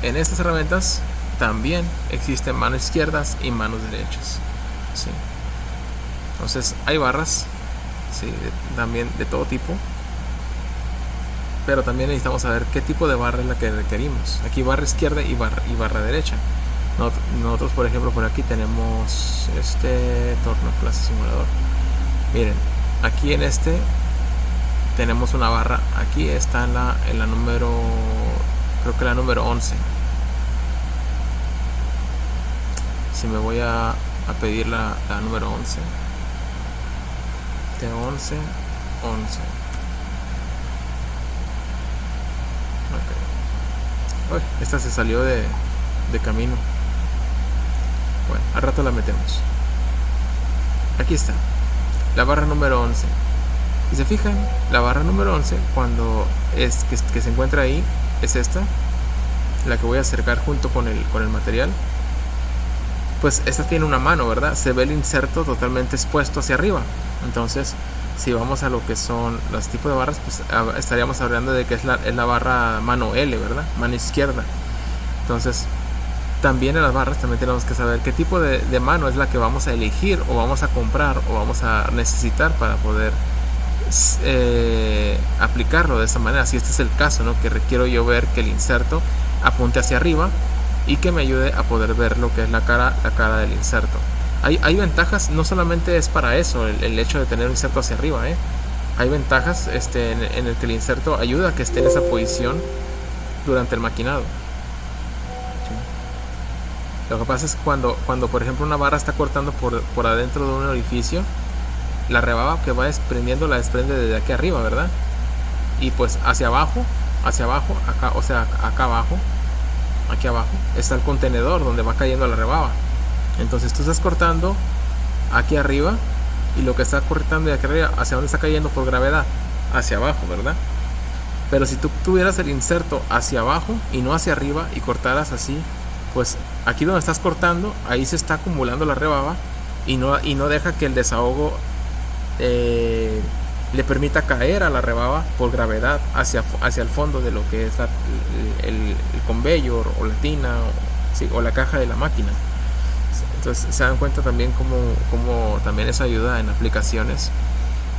en estas herramientas también existen manos izquierdas y manos derechas, ¿sí? Entonces hay barras, sí, también de todo tipo, pero también necesitamos saber qué tipo de barra es la que requerimos. Aquí barra izquierda y barra derecha. Nosotros, por ejemplo, por aquí tenemos este torno clase simulador. Miren, aquí en este tenemos una barra. Aquí está en la número, creo que la número 11. Si me voy a pedir la número 11. De 11. Ok. Uy, esta se salió de camino. Bueno, al rato la metemos. Aquí está, la barra número 11. Si se fijan, la barra número 11, cuando es que se encuentra ahí, es esta, la que voy a acercar junto con el material. Pues esta tiene una mano, ¿verdad? Se ve el inserto totalmente expuesto hacia arriba. Entonces, si vamos a lo que son los tipos de barras, pues estaríamos hablando de que es la barra mano L, ¿verdad? Mano izquierda. Entonces, también en las barras también tenemos que saber qué tipo de mano es la que vamos a elegir o vamos a comprar o vamos a necesitar para poder aplicarlo de esa manera. Si este es el caso, ¿no? Que requiero yo ver que el inserto apunte hacia arriba y que me ayude a poder ver lo que es la cara del inserto. Hay ventajas, no solamente es para eso el hecho de tener un inserto hacia arriba, hay ventajas en el que el inserto ayuda a que esté en esa posición durante el maquinado. Lo que pasa es que cuando por ejemplo una barra está cortando por adentro de un orificio, la rebaba que va desprendiendo la desprende desde aquí arriba, ¿verdad? Y pues hacia abajo, acá, o sea, acá abajo, aquí abajo, está el contenedor donde va cayendo la rebaba. Entonces tú estás cortando aquí arriba y lo que está cortando de aquí arriba, ¿hacia dónde está cayendo por gravedad? Hacia abajo, ¿verdad? Pero si tú tuvieras el inserto hacia abajo y no hacia arriba y cortaras así, pues aquí donde estás cortando, ahí se está acumulando la rebaba y no deja que el desahogo le permita caer a la rebaba por gravedad hacia el fondo de lo que es el conveyor o la tina o la caja de la máquina. Entonces se dan cuenta también como también eso ayuda en aplicaciones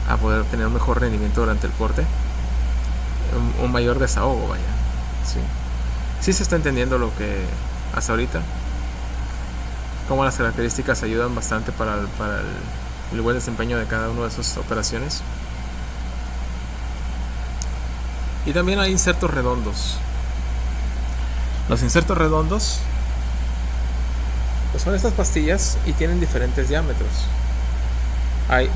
a poder tener un mejor rendimiento durante el corte, un mayor desahogo, vaya. Sí se está entendiendo lo que hasta ahorita, como las características ayudan bastante para el buen desempeño de cada una de esas operaciones. Y también hay insertos redondos. Los insertos redondos pues son estas pastillas y tienen diferentes diámetros. Hay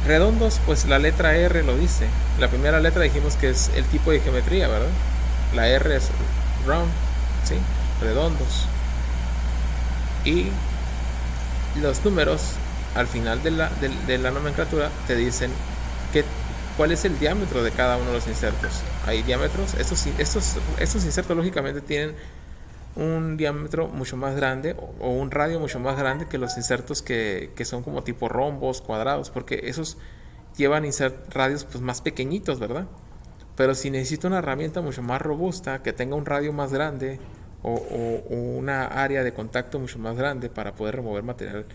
redondos, pues la letra R lo dice. La primera letra dijimos que es el tipo de geometría, ¿verdad? La R es round, ¿sí? Redondos. Y los números al final de la nomenclatura te dicen cuál es el diámetro de cada uno de los insertos. Hay diámetros, estos insertos lógicamente tienen un diámetro mucho más grande o un radio mucho más grande que los insertos que son como tipo rombos, cuadrados, porque esos llevan radios pues más pequeñitos, ¿verdad? Pero si necesito una herramienta mucho más robusta, que tenga un radio más grande o una área de contacto mucho más grande para poder remover material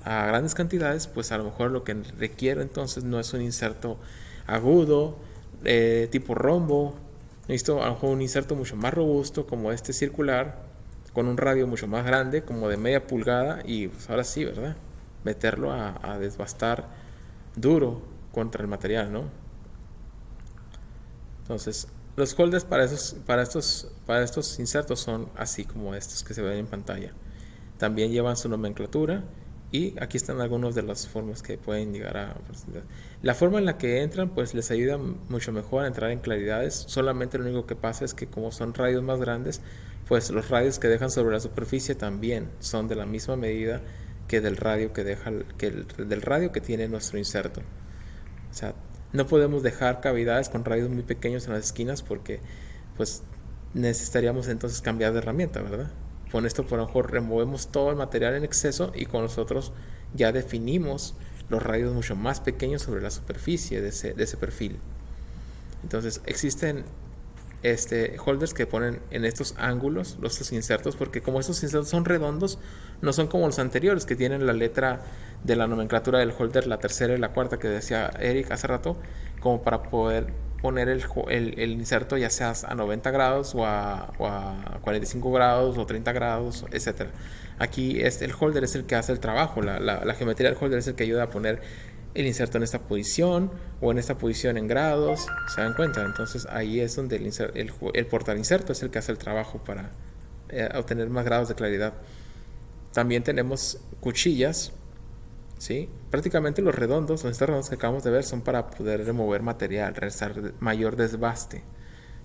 a grandes cantidades, pues a lo mejor lo que requiero entonces no es un inserto agudo, tipo rombo. Necesito a lo mejor un inserto mucho más robusto como este circular, con un radio mucho más grande, como de media pulgada, y pues ahora sí, ¿verdad? Meterlo a desbastar duro contra el material, ¿no? Entonces, los holders para estos insertos son así como estos que se ven en pantalla. También llevan su nomenclatura y aquí están algunas de las formas que pueden llegar a presentar. La forma en la que entran pues les ayuda mucho mejor a entrar en claridades. Solamente lo único que pasa es que como son radios más grandes, pues los radios que dejan sobre la superficie también son de la misma medida que del radio del radio que tiene nuestro inserto. O sea, no podemos dejar cavidades con radios muy pequeños en las esquinas porque pues necesitaríamos entonces cambiar de herramienta, ¿verdad? Con esto por lo mejor removemos todo el material en exceso y con nosotros ya definimos los radios mucho más pequeños sobre la superficie de ese perfil. Entonces existen holders que ponen en estos ángulos, estos insertos, porque como estos insertos son redondos, no son como los anteriores que tienen la letra de la nomenclatura del holder, la tercera y la cuarta que decía Eric hace rato, como para poder poner el inserto ya sea a 90 grados o a 45 grados o 30 grados, etcétera. Aquí el holder es el que hace el trabajo, la geometría del holder es el que ayuda a poner el inserto en esta posición o en esta posición en grados, ¿se dan cuenta? Entonces ahí es donde el portal inserto es el que hace el trabajo para obtener más grados de claridad. También tenemos cuchillas, ¿sí? Prácticamente los redondos, estos redondos que acabamos de ver son para poder remover material, realizar mayor desbaste.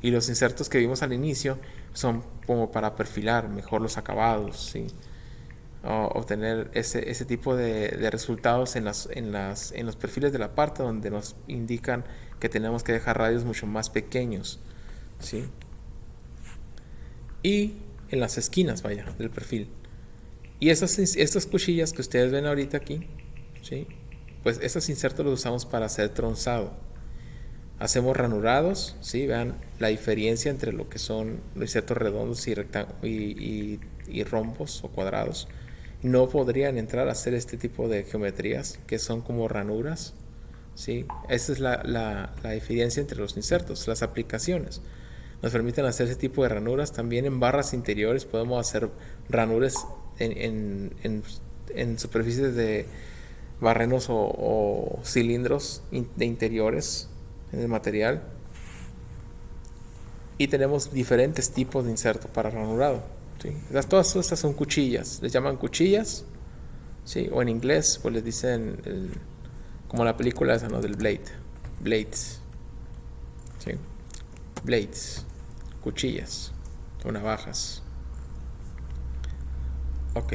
Y los insertos que vimos al inicio son como para perfilar mejor los acabados, ¿sí? Obtener ese tipo de resultados en los perfiles de la parte donde nos indican que tenemos que dejar radios mucho más pequeños, ¿sí? Y en las esquinas, vaya, del perfil. Y estas cuchillas que ustedes ven ahorita aquí, ¿sí? Pues estos insertos los usamos para hacer tronzado. Hacemos ranurados, ¿sí? Vean la diferencia entre lo que son los insertos redondos y rombos o cuadrados. No podrían entrar a hacer este tipo de geometrías que son como ranuras, ¿sí? Esa es la diferencia entre los insertos. Las aplicaciones nos permiten hacer ese tipo de ranuras. También en barras interiores podemos hacer ranuras en superficies de barrenos o cilindros de interiores en el material. Y tenemos diferentes tipos de inserto para ranurado, ¿sí? Todas estas son cuchillas, les llaman cuchillas, ¿sí? O en inglés pues les dicen como la película esa, ¿no? Del blades, ¿sí? Blades, cuchillas o navajas. Ok,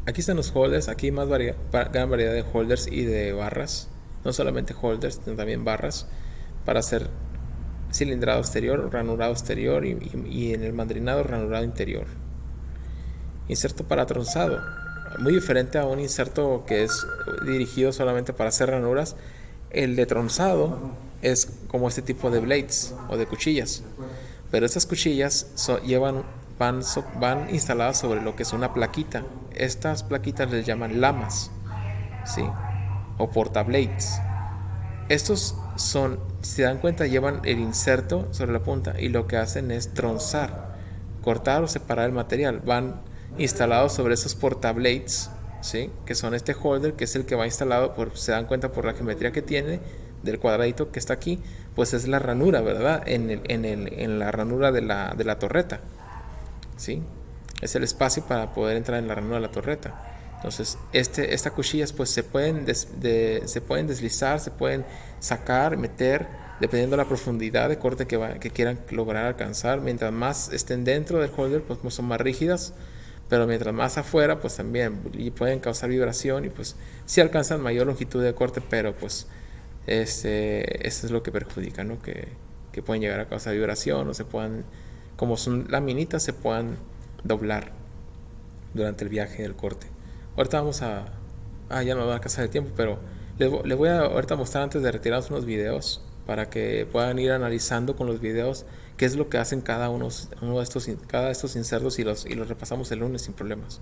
aquí están los holders. Aquí hay más gran variedad de holders y de barras, no solamente holders sino también barras para hacer cilindrado exterior, ranurado exterior y en el mandrinado ranurado interior. Inserto para tronzado, muy diferente a un inserto que es dirigido solamente para hacer ranuras. El de tronzado es como este tipo de blades o de cuchillas, pero estas cuchillas van instaladas sobre lo que es una plaquita. Estas plaquitas les llaman lamas, ¿sí? O portablades. Estos son, si se dan cuenta, llevan el inserto sobre la punta y lo que hacen es tronzar, cortar o separar el material. Van instalados sobre esos portablades, ¿sí? Que son este holder, que es el que va instalado, se dan cuenta por la geometría que tiene del cuadradito que está aquí, pues es la ranura, ¿verdad? En la ranura de la torreta, ¿sí? Es el espacio para poder entrar en la ranura de la torreta. Entonces estas cuchillas pues se pueden deslizar, se pueden sacar, meter, dependiendo de la profundidad de corte que quieran lograr alcanzar. Mientras más estén dentro del holder pues son más rígidas, pero mientras más afuera pues también pueden causar vibración y pues sí alcanzan mayor longitud de corte, pero pues eso es lo que perjudica, ¿no? Que pueden llegar a causar vibración o como son laminitas, se puedan doblar durante el viaje del corte. Ahorita vamos ya no va a alcanzar el tiempo, pero les voy a ahorita mostrar antes de retirarnos unos videos para que puedan ir analizando con los videos qué es lo que hacen cada de estos insertos y los repasamos el lunes sin problemas.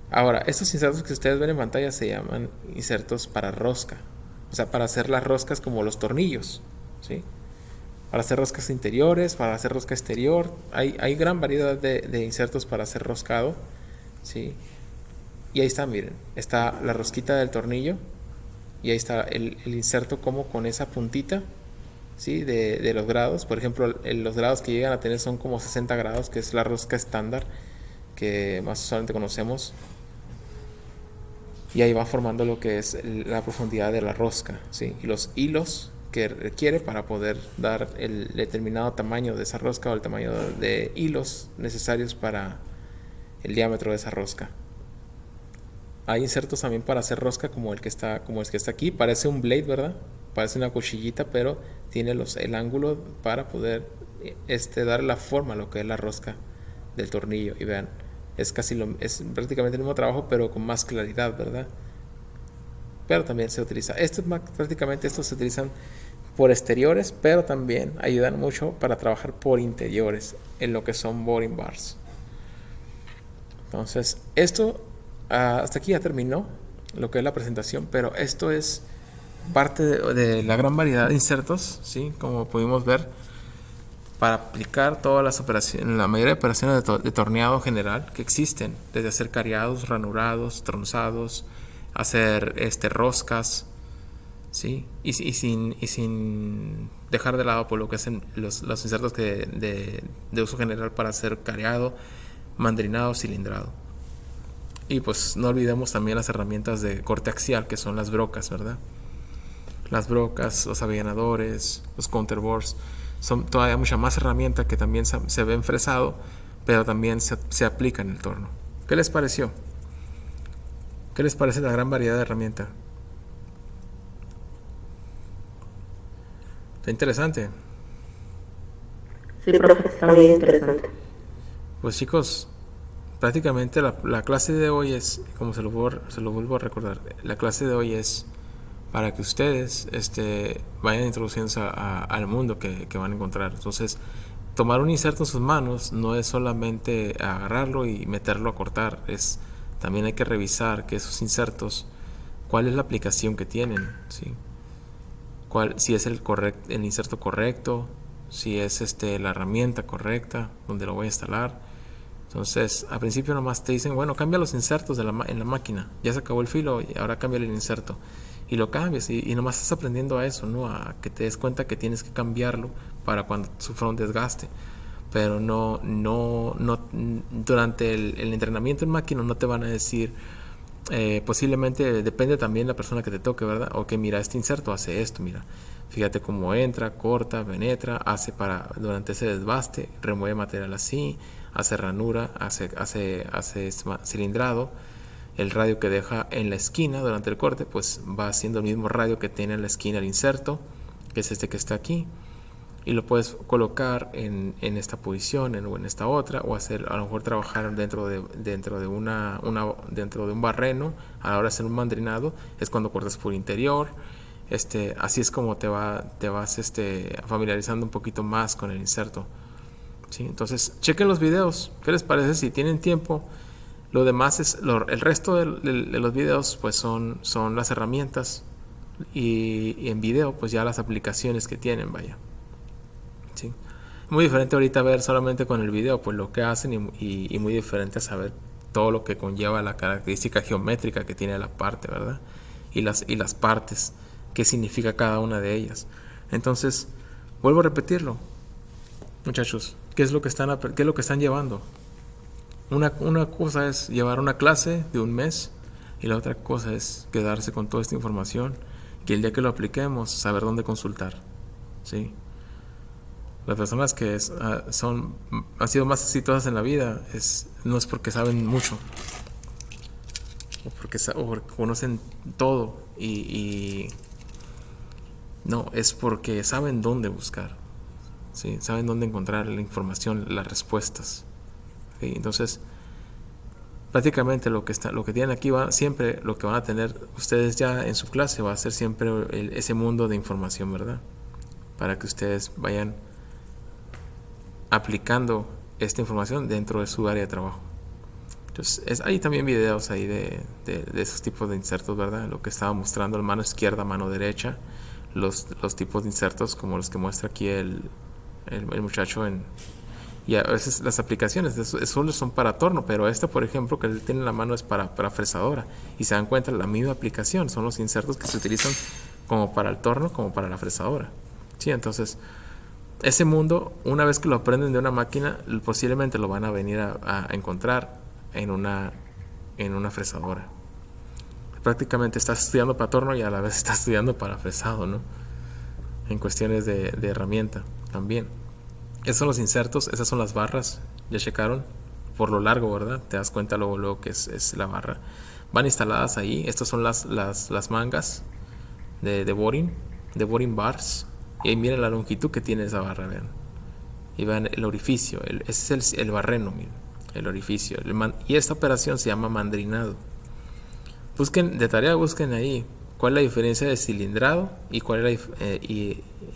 Ahora, estos insertos que ustedes ven en pantalla se llaman insertos para rosca, o sea, para hacer las roscas como los tornillos, ¿sí? Para hacer roscas interiores, para hacer rosca exterior. Hay gran variedad de insertos para hacer roscado, ¿sí? Y ahí está, miren, está la rosquita del tornillo y ahí está el inserto como con esa puntita, ¿sí? De los grados. Por ejemplo, los grados que llegan a tener son como 60 grados, que es la rosca estándar que más usualmente conocemos. Y ahí va formando lo que es la profundidad de la rosca, ¿sí? Y los hilos que requiere para poder dar el determinado tamaño de esa rosca o el tamaño de hilos necesarios para el diámetro de esa rosca. Hay insertos también para hacer rosca como el que está aquí. Parece un blade, ¿verdad? Parece una cuchillita, pero tiene el ángulo para poder dar la forma a lo que es la rosca del tornillo. Y vean, es prácticamente el mismo trabajo, pero con más claridad, ¿verdad? Pero también se utiliza. Prácticamente estos se utilizan por exteriores, pero también ayudan mucho para trabajar por interiores en lo que son boring bars. Entonces, esto hasta aquí ya terminó lo que es la presentación, pero esto es parte de la gran variedad de insertos, ¿sí? Como pudimos ver, para aplicar todas las operaciones, la mayoría de operaciones de torneado general que existen, desde hacer cariados, ranurados, tronzados, hacer roscas, ¿sí? Y sin dejar de lado por lo que hacen los insertos de uso general para hacer cariado, mandrinado, cilindrado. Y pues no olvidemos también las herramientas de corte axial, que son las brocas, ¿verdad? Las brocas, los avellanadores, los counterbores, son todavía mucha más herramienta que también se ve en fresado, pero también se aplica en el torno. ¿Qué les pareció? ¿Qué les parece la gran variedad de herramientas? Está interesante. Sí, profe, está muy interesante. Pues chicos, prácticamente la clase de hoy es, como se lo vuelvo a recordar, la clase de hoy es para que ustedes vayan introduciéndose al mundo que van a encontrar. Entonces, tomar un inserto en sus manos no es solamente agarrarlo y meterlo a cortar, también hay que revisar que esos insertos, cuál es la aplicación que tienen, ¿sí? Si es el inserto correcto, si es la herramienta correcta donde lo voy a instalar. Entonces, al principio nomás te dicen, bueno, cambia los insertos en la máquina, ya se acabó el filo y ahora cambia el inserto. Y lo cambias y nomás estás aprendiendo a eso, ¿no? A que te des cuenta que tienes que cambiarlo para cuando sufra un desgaste. Pero no durante el entrenamiento en máquina no te van a decir, posiblemente depende también de la persona que te toque, ¿verdad? O que mira, este inserto hace esto, mira. Fíjate cómo entra, corta, penetra, hace durante ese desbaste, remueve material así, hace ranura, hace cilindrado. El radio que deja en la esquina durante el corte, pues va haciendo el mismo radio que tiene en la esquina el inserto, que es que está aquí. Y lo puedes colocar en esta posición o en esta otra, o a lo mejor trabajar dentro de un barreno. A la hora de hacer un mandrinado es cuando cortas por interior. Así es como te vas familiarizando un poquito más con el inserto, ¿sí? Entonces chequen los videos, ¿qué les parece? Si tienen tiempo, lo demás el resto de los videos pues son las herramientas, y en video pues ya las aplicaciones que tienen, vaya, ¿sí? Muy diferente ahorita ver solamente con el video pues lo que hacen, y muy diferente a saber todo lo que conlleva la característica geométrica que tiene la parte, ¿verdad? Y las partes, qué significa cada una de ellas. Entonces, vuelvo a repetirlo, muchachos, ¿qué es lo que están llevando? Una cosa es llevar una clase de un mes, y la otra cosa es quedarse con toda esta información, que el día que lo apliquemos, saber dónde consultar, ¿sí? Las personas que han sido más exitosas en la vida no es porque saben mucho, o porque conocen todo, no, es porque saben dónde buscar, ¿sí? Saben dónde encontrar la información, las respuestas, ¿sí? Entonces, prácticamente lo que tienen aquí siempre lo que van a tener ustedes ya en su clase va a ser siempre ese mundo de información, ¿verdad? Para que ustedes vayan aplicando esta información dentro de su área de trabajo. Entonces, hay también videos ahí de esos tipos de insertos, ¿verdad? Lo que estaba mostrando, mano izquierda, mano derecha, los tipos de insertos como los que muestra aquí el muchacho y a veces las aplicaciones solo son para torno, pero por ejemplo que él tiene en la mano es para fresadora, y se dan cuenta la misma aplicación, son los insertos que se utilizan como para el torno como para la fresadora, ¿sí? Entonces ese mundo, una vez que lo aprenden de una máquina, posiblemente lo van a venir a encontrar en una fresadora. Prácticamente estás estudiando para torno y a la vez estás estudiando para fresado, ¿no? En cuestiones de herramienta también. Esos son los insertos, esas son las barras, ya checaron por lo largo, ¿verdad? Te das cuenta luego que es la barra. Van instaladas ahí. Estas son las mangas de boring bars. Y ahí miren la longitud que tiene esa barra, vean. Y vean el orificio, ese es el barreno, miren, el orificio. Y esta operación se llama mandrinado. Busquen ahí cuál es la diferencia de cilindrado y cuál es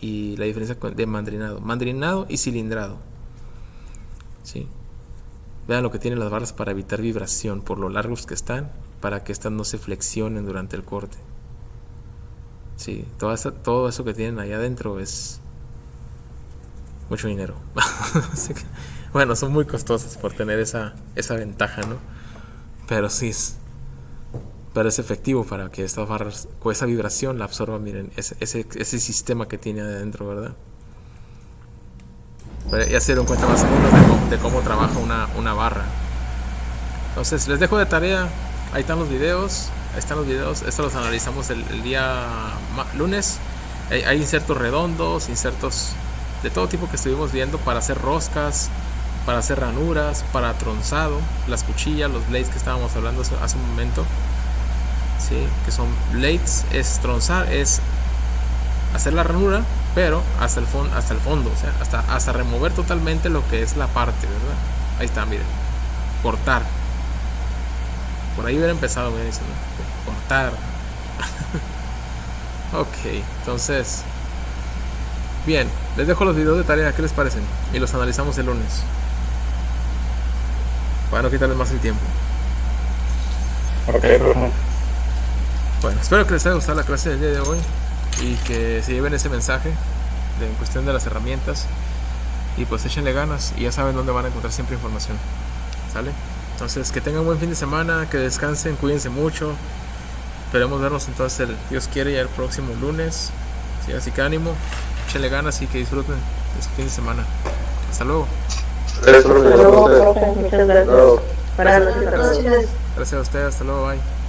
y la diferencia de mandrinado y cilindrado. ¿Sí? Vean lo que tienen las barras para evitar vibración por lo largos que están, para que estas no se flexionen durante el corte. Sí, todo eso que tienen ahí adentro es mucho dinero. Bueno, son muy costosas por tener esa ventaja, ¿no? Pero sí pero es efectivo para que estas barras con esa vibración la absorban. Miren, ese sistema que tiene adentro, ¿verdad? Pero ya se dieron cuenta más o menos de cómo trabaja una barra. Entonces les dejo de tarea. Ahí están los videos. Estos los analizamos el día lunes. Hay insertos redondos, insertos de todo tipo que estuvimos viendo para hacer roscas, para hacer ranuras, para tronzado, las cuchillas, los blades que estábamos hablando hace un momento. Sí, que son blades, es tronzar, es hacer la ranura, pero hasta el fondo, o sea, hasta remover totalmente lo que es la parte, ¿verdad? Ahí está, miren, cortar. Por ahí hubiera empezado, miren, ¿no? Cortar. Ok, entonces, bien, les dejo los videos de tarea, ¿qué les parecen? Y los analizamos el lunes, para no quitarles más el tiempo. Ok, Bueno, espero que les haya gustado la clase del día de hoy y que se lleven ese mensaje en cuestión de las herramientas y pues échenle ganas y ya saben dónde van a encontrar siempre información. ¿Sale? Entonces que tengan un buen fin de semana, que descansen, cuídense mucho. Esperemos vernos entonces, Dios quiere, ya el próximo lunes. ¿Sí? Así que ánimo, échenle ganas y que disfruten de su fin de semana. Hasta luego. Hasta luego, profe. Muchas gracias. Buenas noches a todos. Gracias a ustedes, hasta luego, bye.